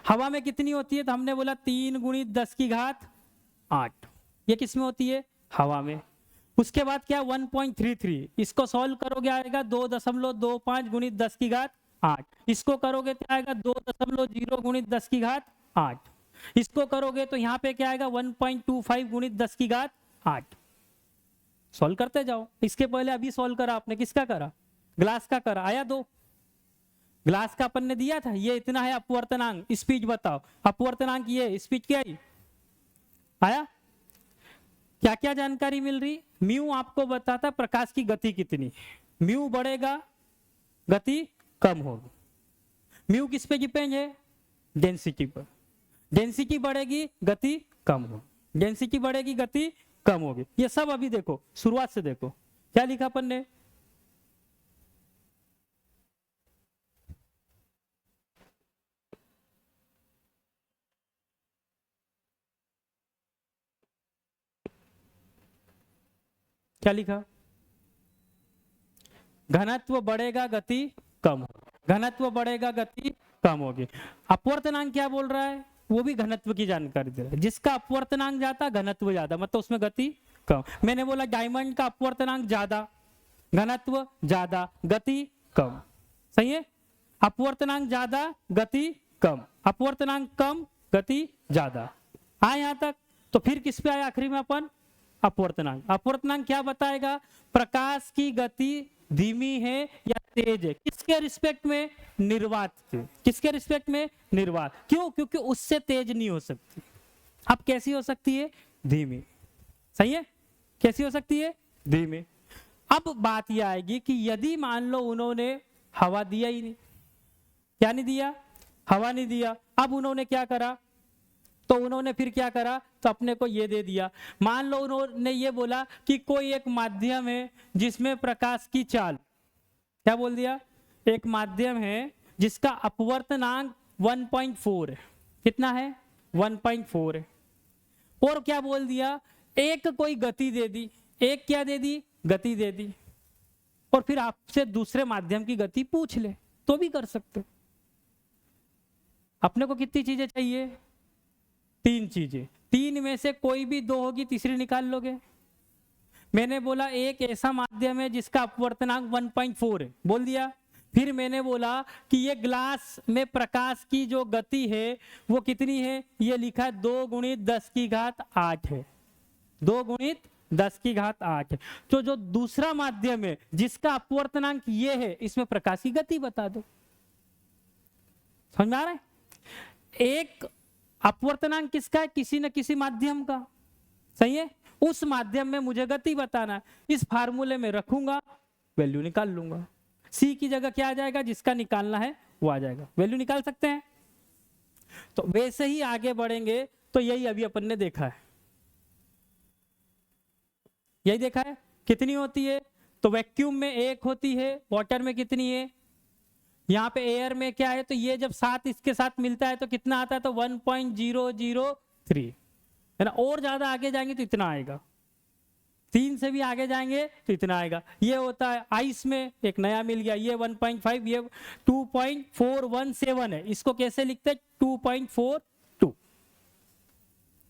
हवा में कितनी होती है, तो हमने बोला 3 × 10⁸ ये किस में होती है, हवा में। उसके बाद क्या 1.33, इसको सॉल्व करोगे आएगा 2.25 × 10⁸। इसको करोगे क्या आएगा 2.0 × 10⁸। इसको करोगे तो यहाँ पे क्या आएगा 1.25 × 10⁸। सॉल्व करते जाओ। इसके पहले अभी सॉल्व करा आपने, किसका करा, ग्लास का करा, आया 2। ग्लास का अपन ने दिया था, ये इतना है अपवर्तनांक, स्पीड बताओ, अपवर्तनांक ये, स्पीड क्या है, आया। क्या क्या जानकारी मिल रही, म्यू आपको बताता प्रकाश की गति कितनी, म्यू बढ़ेगा गति कम होगी। म्यू किस पे डिपेंड है, डेंसिटी पर। डेंसिटी बढ़ेगी गति कम होगी, डेंसिटी बढ़ेगी गति कम होगी। ये सब अभी देखो, शुरुआत से देखो क्या लिखा अपन ने, क्या लिखा, घनत्व बढ़ेगा गति कम, घनत्व बढ़ेगा गति कम होगी। अपवर्तनांक क्या बोल रहा है, वो भी घनत्व की जानकारी दे रहा है। जिसका अपवर्तनांक ज्यादा घनत्व ज्यादा, मतलब उसमें गति कम। मैंने बोला डायमंड का अपवर्तनांक ज्यादा, घनत्व ज्यादा, गति कम, सही है। अपवर्तनांक ज्यादा गति कम, अपवर्तनांक कम गति ज्यादा। आए यहां तक। तो फिर किस पे आए आखिरी में अपन, अपवर्तनांक। अपवर्तनांक क्या बताएगा, प्रकाश की गति धीमी है या तेज है, किसके रिस्पेक्ट में, निर्वात के। किसके रिस्पेक्ट में, निर्वात। क्यों, क्योंकि उससे तेज नहीं हो सकती। अब कैसी हो सकती है, धीमी, सही है। कैसी हो सकती है, धीमी। अब बात यह आएगी कि यदि मान लो उन्होंने हवा दिया ही नहीं, क्या नहीं दिया, हवा नहीं दिया, अब उन्होंने क्या करा, तो उन्होंने फिर क्या करा, तो अपने को ये दे दिया। मान लो उन्होंने ये बोला कि कोई एक माध्यम है जिसमें प्रकाश की चाल, क्या बोल दिया, एक माध्यम है जिसका अपवर्तनांक 1.4 है। कितना है? 1.4 है। और क्या बोल दिया, एक कोई गति दे दी, एक क्या दे दी, गति दे दी, और फिर आपसे दूसरे माध्यम की गति पूछ ले तो भी कर सकते हो। अपने को कितनी चीजें चाहिए? 3 चीजें। 3 में से कोई भी 2 होगी, तीसरी निकाल लोगे। मैंने बोला एक ऐसा माध्यम है जिसका अपवर्तनांक 1.4 है, बोल दिया। फिर मैंने बोला कि ये ग्लास में प्रकाश की जो गति है वो कितनी है, ये लिखा है 2 गुणित 10 की घात 8 है, 2 गुणित 10 की घात 8 है। तो जो दूसरा माध्यम है जिसका अपवर्तनांक ये है, इसमें प्रकाश की गति बता दो। समझ में आ रहा है? एक अपवर्तनांक किसका है? किसी न किसी माध्यम का, सही है। उस माध्यम में मुझे गति बताना है, इस फार्मूले में रखूंगा, वैल्यू निकाल लूंगा। सी की जगह क्या आ जाएगा, जिसका निकालना है वो आ जाएगा, वैल्यू निकाल सकते हैं। तो वैसे ही आगे बढ़ेंगे, तो यही अभी अपन ने देखा है, यही देखा है। कितनी होती है? तो वैक्यूम में 1 होती है, वाटर में कितनी है, यहाँ पे एयर में क्या है, तो ये जब 7 इसके साथ मिलता है तो कितना आता है, तो 1.003 है ना। और ज्यादा आगे जाएंगे तो इतना आएगा, 3 से भी आगे जाएंगे तो इतना आएगा। ये होता है आइस में, एक नया मिल गया, ये 1.5, ये 2.417 है। इसको कैसे लिखते हैं? 2.42।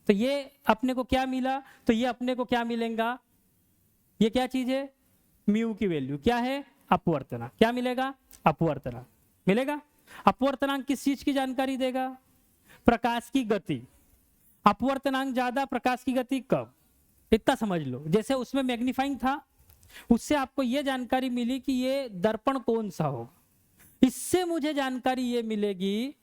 तो ये अपने को क्या मिला, तो ये अपने को क्या मिलेगा, ये क्या चीज है, म्यू की वैल्यू क्या है, अपवर्तनांक। क्या मिलेगा? अपवर्तनांक मिलेगा। अपवर्तनांक किस चीज की जानकारी देगा? प्रकाश की गति। अपवर्तनांक ज्यादा, प्रकाश की गति कम, इतना समझ लो। जैसे उसमें मैग्नीफाइंग था, उससे आपको यह जानकारी मिली कि ये दर्पण कौन सा होगा। इससे मुझे जानकारी ये मिलेगी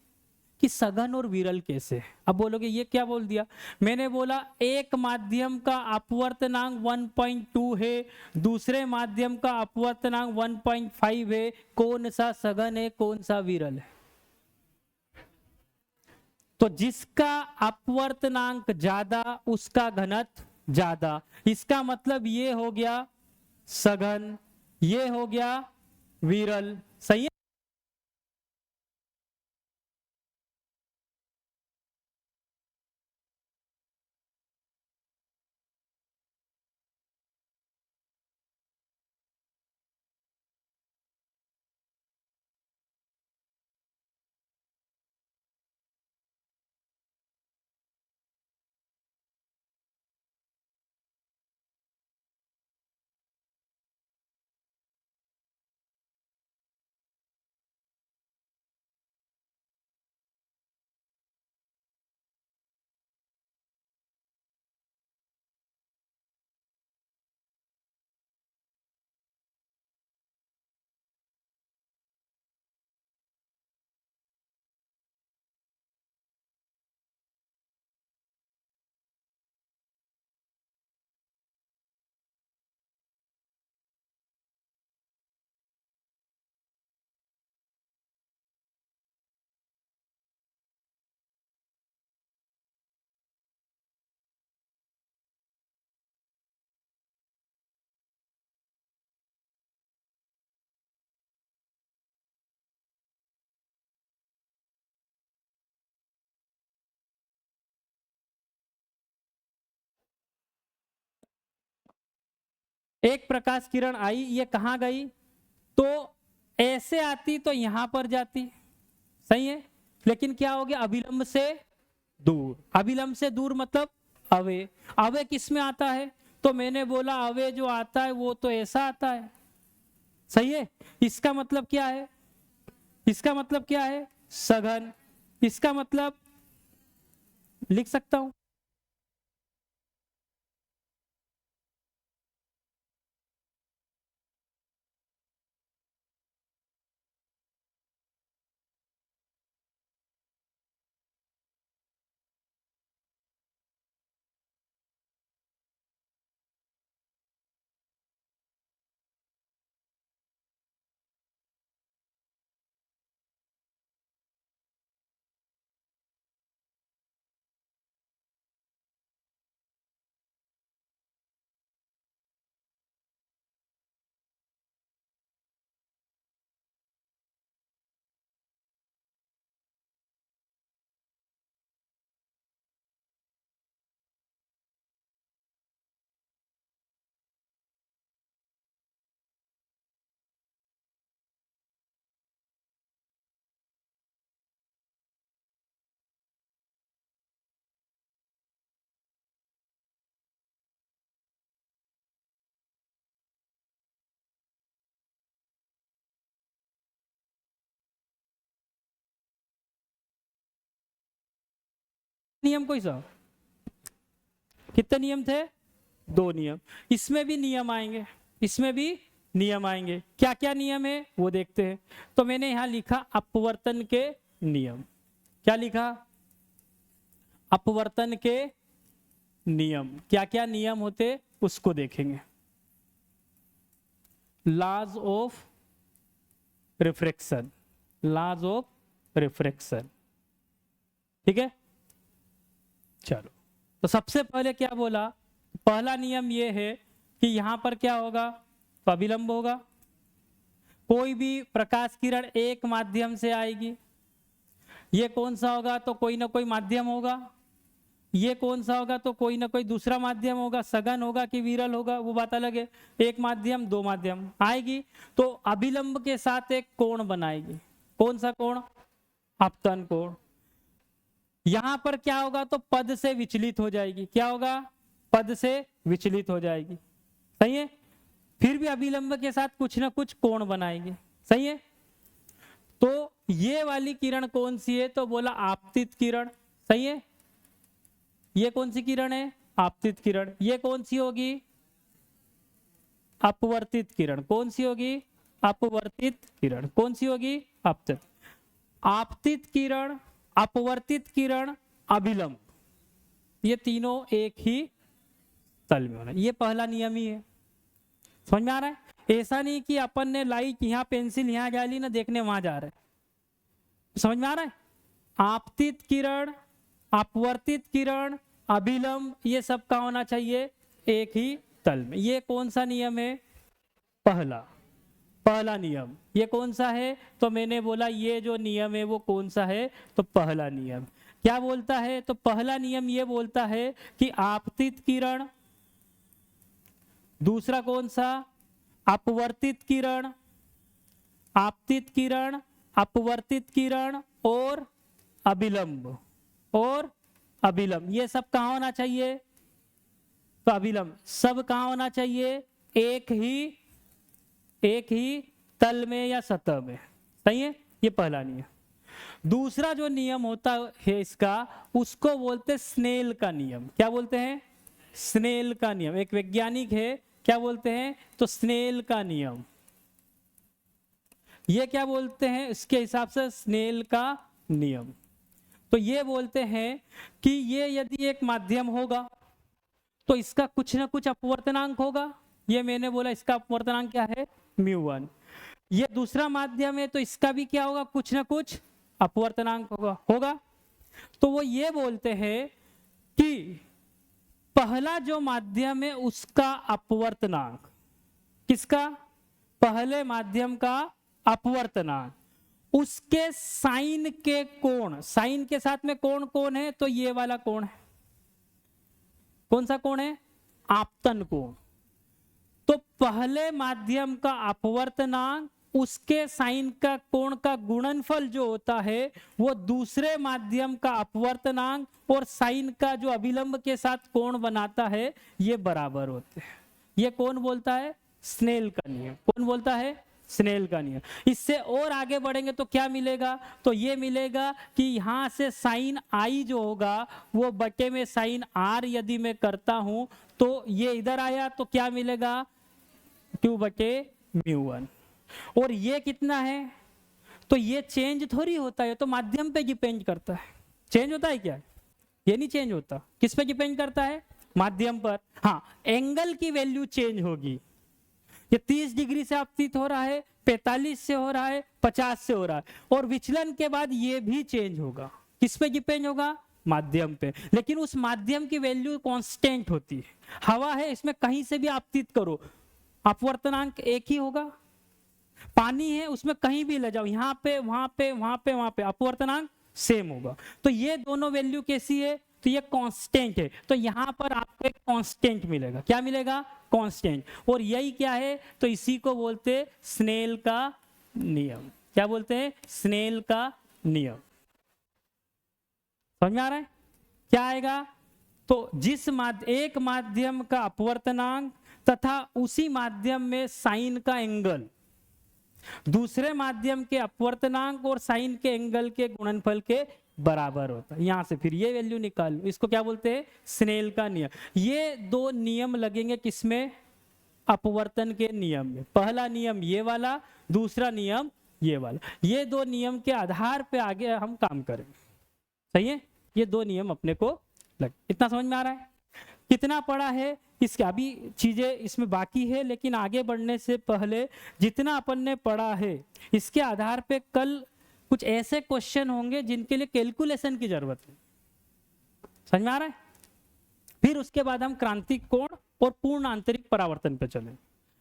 कि सघन और विरल कैसे। अब बोलोगे ये क्या बोल दिया, मैंने बोला एक माध्यम का अपवर्तनांक 1.2 है, दूसरे माध्यम का अपवर्तनांक 1.5 है, कौन सा सघन है, कौन सा विरल है? तो जिसका अपवर्तनांक ज्यादा उसका घनत्व ज्यादा। इसका मतलब ये हो गया सघन, ये हो गया विरल, सही है। एक प्रकाश किरण आई, ये कहां गई, तो ऐसे आती तो यहां पर जाती, सही है। लेकिन क्या हो गया, अभिलंब से दूर। अभिलंब से दूर मतलब अवे। अवे किस में आता है, तो मैंने बोला अवे जो आता है वो तो ऐसा आता है, सही है। इसका मतलब क्या है, इसका मतलब क्या है, सघन। इसका मतलब लिख सकता हूं, नियम कोई सा? कितने नियम थे? 2 नियम। इसमें भी नियम आएंगे, इसमें भी नियम आएंगे। क्या क्या नियम है वो देखते हैं। तो मैंने यहां लिखा अपवर्तन के नियम। क्या लिखा? अपवर्तन के नियम। क्या क्या नियम होते उसको देखेंगे। Laws of refraction, laws of refraction, ठीक है। चलो, तो सबसे पहले क्या बोला? पहला नियम ये है कि यहां पर क्या होगा? तो अभिलंब होगा। कोई भी प्रकाश किरण एक माध्यम से आएगी। ये कौन सा होगा? तो कोई ना कोई माध्यम होगा। ये कौन सा होगा? तो कोई ना कोई दूसरा माध्यम होगा। सघन होगा कि विरल होगा वो बात अलग है। एक माध्यम, 2 माध्यम आएगी तो अभिलंब के साथ एक कोण बनाएगी। कौन सा कोण? अपतन कोण। यहां पर क्या होगा? तो पद से विचलित हो जाएगी। क्या होगा? पद से विचलित हो जाएगी। सही है। फिर भी अभिलंब के साथ कुछ ना कुछ कोण बनाएगी। सही है। तो ये वाली किरण कौन सी है? तो बोला आपतित किरण। सही है। ये कौन सी किरण है? आपतित किरण। ये कौन सी होगी? अपवर्तित किरण। कौन सी होगी? अपवर्तित किरण। कौन सी होगी? आपतित। आपतित किरण, अपवर्तित किरण, अभिलंब, ये तीनों एक ही तल में होना। ये पहला नियम ही है। समझ में आ रहा है? ऐसा नहीं कि अपन ने लाइक यहाँ पेंसिल यहाँ डाली ना, देखने वहां जा रहे। समझ में आ रहा है? आपतित किरण, अपवर्तित किरण, अभिलंब, ये सब का होना चाहिए एक ही तल में। ये कौन सा नियम है? पहला नियम। ये कौन सा है? तो मैंने बोला ये जो नियम है वो कौन सा है? तो पहला नियम। क्या बोलता है? तो पहला नियम ये बोलता है कि आपतित किरण, दूसरा कौन सा? अपवर्तित किरण, आपतित किरण, अपवर्तित किरण और अभिलंब, और अभिलंब, ये सब कहां होना चाहिए? तो अभिलंब सब कहां होना चाहिए? एक ही तल में या सतह में। सही है। ये पहला नियम। दूसरा जो नियम होता है इसका, उसको बोलते स्नेल का नियम। क्या बोलते हैं? स्नेल का नियम। एक वैज्ञानिक है, क्या बोलते हैं? तो स्नेल का नियम। ये क्या बोलते हैं? इसके हिसाब से स्नेल का नियम। तो ये बोलते हैं कि ये यदि एक माध्यम होगा तो इसका कुछ ना कुछ अपवर्तनांक होगा। ये मैंने बोला इसका अपवर्तनांक क्या है? μ1। ये दूसरा माध्यम है तो इसका भी क्या होगा? कुछ ना कुछ अपवर्तनांक होगा। तो वो ये बोलते हैं कि पहला जो माध्यम है उसका अपवर्तनांक, किसका? पहले माध्यम का अपवर्तनांक, उसके साइन के कोण, साइन के साथ में कोण कौन है? तो ये वाला कोण है। कौन सा कोण है? आपतन कोण। तो पहले माध्यम का अपवर्तनांक, उसके साइन का कोण का गुणनफल जो होता है वो दूसरे माध्यम का अपवर्तनांक और साइन का जो अभिलंब के साथ कोण बनाता है ये बराबर होते हैं। ये कौन बोलता है? स्नेल का नियम। कौन बोलता है? स्नेल का नियम। इससे और आगे बढ़ेंगे तो क्या मिलेगा? तो ये मिलेगा कि यहां से साइन आई जो होगा वो बटे में साइन आर यदि मैं करता हूं तो ये इधर आया तो क्या मिलेगा? 2/μ1। और ये कितना है? तो ये चेंज थोड़ी होता है, तो माध्यम पे डिपेंड करता है। चेंज होता है क्या? ये नहीं चेंज होता। किस पे डिपेंड करता है? माध्यम पर। हाँ, एंगल की वैल्यू चेंज होगी। ये 30 डिग्री से आपतित हो रहा है, 45 से हो रहा है, 50 से हो रहा है, और विचलन के बाद ये भी चेंज होगा। किस पे डिपेंड होगा? माध्यम पे। लेकिन उस माध्यम की वैल्यू कांस्टेंट होती है। हवा है, इसमें कहीं से भी आपतित करो अपवर्तनांक एक ही होगा। पानी है, उसमें कहीं भी ले जाओ, यहां पे वहां पे वहां पे वहां पे, अपवर्तनांक सेम होगा। तो ये दोनों वैल्यू कैसी है? तो ये कांस्टेंट है। तो यहां पर आपको एक कांस्टेंट मिलेगा। क्या मिलेगा? कांस्टेंट। और यही क्या है? तो इसी को बोलते स्नेल का नियम। क्या बोलते हैं? स्नेल का नियम। समझ में आ रहा है? क्या आएगा? तो जिस एक माध्यम का अपवर्तनांक तथा उसी माध्यम में साइन का एंगल, दूसरे माध्यम के अपवर्तनांक और साइन के एंगल के गुणनफल के बराबर होता है। यहां से फिर ये वैल्यू निकाल, इसको क्या बोलते हैं, स्नेल का नियम। ये दो नियम लगेंगे किसमें, अपवर्तन के नियम में। पहला नियम ये वाला, दूसरा नियम ये वाला। ये दो नियम के आधार पे आगे हम काम करेंगे। सही है, ये दो नियम अपने को लग, इतना समझ में आ रहा है। कितना पड़ा है, इसके अभी चीजें इसमें बाकी है, लेकिन आगे बढ़ने से पहले जितना अपन ने पढ़ा है इसके आधार पे कल कुछ ऐसे क्वेश्चन होंगे जिनके लिए कैलकुलेशन की जरूरत है। समझ में आ रहा है। फिर उसके बाद हम क्रांतिक कोण और पूर्ण आंतरिक परावर्तन पे चले।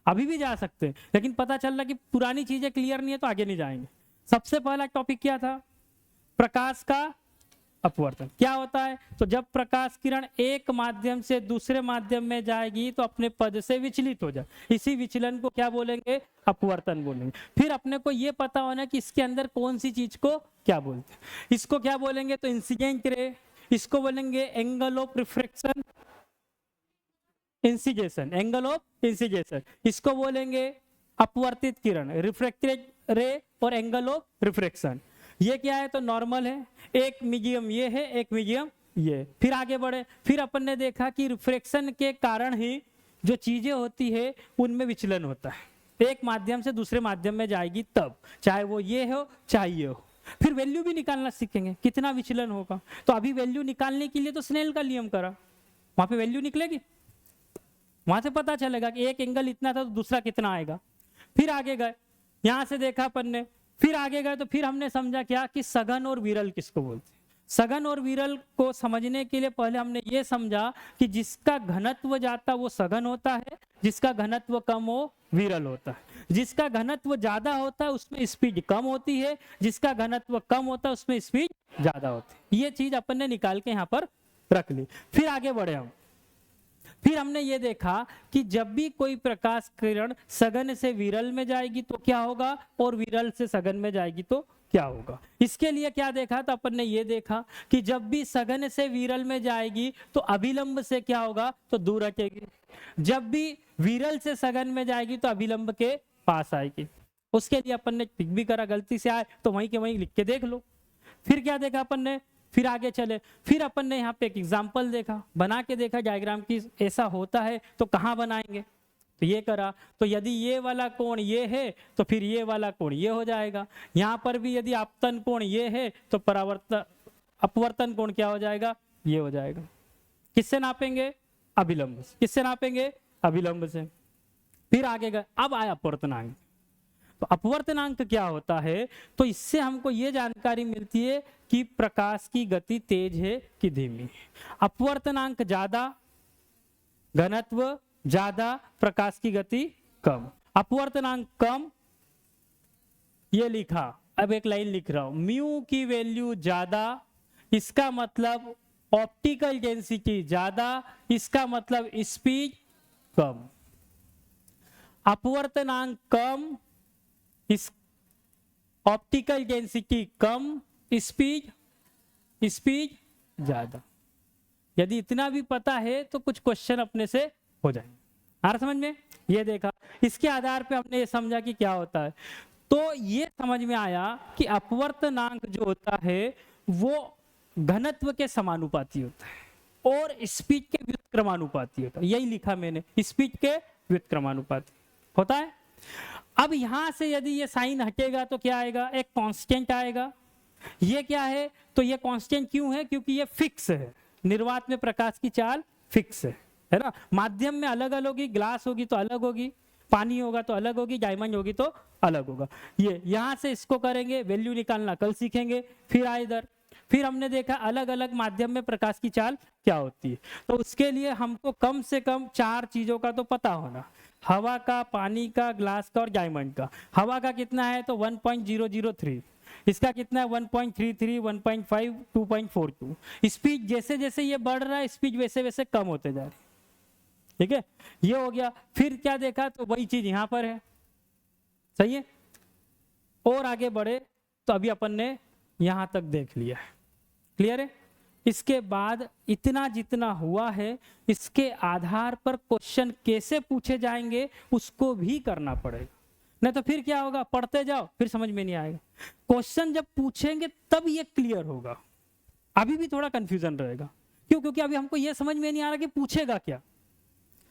अभी भी जा सकते हैं, लेकिन पता चल रहा कि पुरानी चीजें क्लियर नहीं है तो आगे नहीं जाएंगे। सबसे पहला टॉपिक क्या था, प्रकाश का अपवर्तन। क्या होता है, तो जब प्रकाश किरण एक माध्यम से दूसरे माध्यम में जाएगी तो अपने पद से विचलित हो जाए, इसी विचलन को क्या बोलेंगे, अपवर्तन बोलेंगे। फिर अपने को ये पता होना कि इसके अंदर कौन सी चीज को क्या बोलते हैं। इसको क्या बोलेंगे, तो इंसिडेंट रे, इसको बोलेंगे angle of refraction, इंसिगेशन, angle of इंसिगेशन। इसको बोलेंगे अपवर्तित किरण, रिफ्रैक्टेड रे और एंगल ऑफ रिफ्रैक्शन। ये क्या है, तो नॉर्मल है, एक मीडियम ये है, एक मीडियम ये। फिर आगे बढ़े, फिर अपन ने देखा कि रिफ्रैक्शन के कारण ही जो चीजें होती है उनमें विचलन होता है। एक माध्यम से दूसरे माध्यम में जाएगी तब, चाहे वो ये हो चाहे ये हो। फिर वैल्यू भी निकालना सीखेंगे, कितना विचलन होगा। तो अभी वैल्यू निकालने के लिए तो स्नेल का नियम करा, वहां पे वैल्यू निकलेगी, वहां से पता चलेगा कि एक एंगल इतना था तो दूसरा कितना आएगा। फिर आगे गए, यहां से देखा अपन ने, फिर आगे गए तो फिर हमने समझा क्या कि सघन और विरल किसको बोलते हैं। सघन और विरल को समझने के लिए पहले हमने ये समझा कि जिसका घनत्व ज्यादा वो सघन होता है, जिसका घनत्व कम हो विरल होता है। जिसका घनत्व ज्यादा होता है उसमें स्पीड कम होती है, जिसका घनत्व कम होता है उसमें स्पीड ज्यादा होती है। ये चीज अपन ने निकाल के यहाँ पर रख ली। फिर आगे बढ़े हम, फिर हमने ये देखा कि जब भी कोई प्रकाश किरण सघन से विरल में जाएगी तो क्या होगा, और विरल से सघन में जाएगी तो क्या होगा। इसके लिए क्या देखा, तो अपन ने ये देखा कि जब भी सघन से विरल में जाएगी तो अभिलंब से क्या होगा, तो दूर हटेगी। जब भी विरल से सघन में जाएगी तो अभिलंब के पास आएगी। उसके लिए अपन ने टिक भी करा, गलती से आए तो वहीं के वहीं लिख के देख लो। फिर क्या देखा अपन ने, फिर आगे चले, फिर अपन ने यहाँ पे एक एग्जाम्पल देखा, बना के देखा डायग्राम की, ऐसा होता है तो कहाँ बनाएंगे, तो ये करा। तो यदि ये वाला कोण ये है तो फिर ये वाला कोण ये हो जाएगा। यहाँ पर भी यदि आपतन कोण ये है तो परावर्तन अपवर्तन कोण क्या हो जाएगा, ये हो जाएगा। किससे नापेंगे, अभिलंब से। किससे नापेंगे, अभिलंब से। फिर आगे गए, अब आया अपवर्तनांक। तो अपवर्तनांक क्या होता है, तो इससे हमको ये जानकारी मिलती है कि प्रकाश की गति तेज है कि धीमी। अपवर्तनांक ज्यादा, घनत्व ज्यादा, प्रकाश की गति कम। अपवर्तनांक कम, ये लिखा, अब एक लाइन लिख रहा हूं, म्यू की वैल्यू ज्यादा, इसका मतलब ऑप्टिकल डेंसिटी ज्यादा, इसका मतलब स्पीड कम। अपवर्तनांक कम, इस ऑप्टिकल डेंसिटी कम, स्पीड ज्यादा। यदि इतना भी पता है तो कुछ क्वेश्चन अपने से हो जाएंगे। आ रहा समझ में, ये देखा, इसके आधार पे हमने ये समझा कि क्या होता है। तो ये समझ में आया कि अपवर्तनांक जो होता है वो घनत्व के समानुपाती होता है और स्पीड के व्युत्क्रमानुपाती होता है। यही लिखा मैंने, स्पीड के व्युत्क्रमानुपाती होता है। अब यहां से यदि ये साइन हटेगा तो क्या आएगा, एक कांस्टेंट आएगा। ये क्या है, तो ये कांस्टेंट क्यों है, क्योंकि ये फिक्स है। निर्वात में प्रकाश की चाल फिक्स है ना। माध्यम में अलग अलग होगी, ग्लास होगी तो अलग होगी, पानी होगा तो अलग होगी, डायमंड होगी तो अलग होगा। ये यहां से इसको करेंगे, वैल्यू निकालना कल सीखेंगे। फिर आए इधर, फिर हमने देखा अलग अलग माध्यम में प्रकाश की चाल क्या होती है। तो उसके लिए हमको कम से कम 4 चीजों का तो पता होना, हवा का, पानी का, ग्लास का और डायमंड का। हवा का कितना है, तो 1.003, इसका कितना है 1.33, 1.5, 2.42। स्पीड जैसे जैसे ये बढ़ रहा है स्पीड वैसे वैसे कम होते जा रही है। ठीक है, ये हो गया। फिर क्या देखा, तो वही चीज यहां पर है। सही है, और आगे बढ़े तो अभी अपन ने यहां तक देख लिया है, क्लियर है। इसके बाद इतना जितना हुआ है इसके आधार पर क्वेश्चन कैसे पूछे जाएंगे उसको भी करना पड़ेगा, नहीं तो फिर क्या होगा, पढ़ते जाओ फिर समझ में नहीं आएगा। क्वेश्चन जब पूछेंगे तब ये क्लियर होगा। अभी भी थोड़ा कंफ्यूजन रहेगा। क्यों? क्योंकि अभी हमको ये समझ में नहीं आ रहा कि पूछेगा क्या।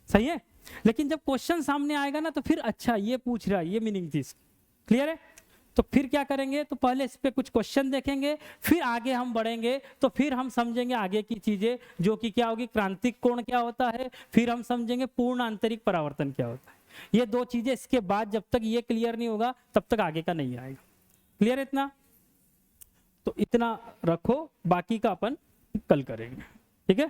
सही है, लेकिन जब क्वेश्चन सामने आएगा ना तो फिर अच्छा ये पूछ रहा है, ये मीनिंग थी। क्लियर है? तो फिर क्या करेंगे, तो पहले इस पे कुछ क्वेश्चन देखेंगे, फिर आगे हम बढ़ेंगे तो फिर हम समझेंगे आगे की चीजें, जो कि क्या होगी, क्रांतिक कोण क्या होता है, फिर हम समझेंगे पूर्ण आंतरिक परावर्तन क्या होता है। ये दो चीजें, इसके बाद जब तक ये क्लियर नहीं होगा तब तक आगे का नहीं आएगा। क्लियर है इतना? तो इतना रखो, बाकी का अपन कल करेंगे। ठीक है।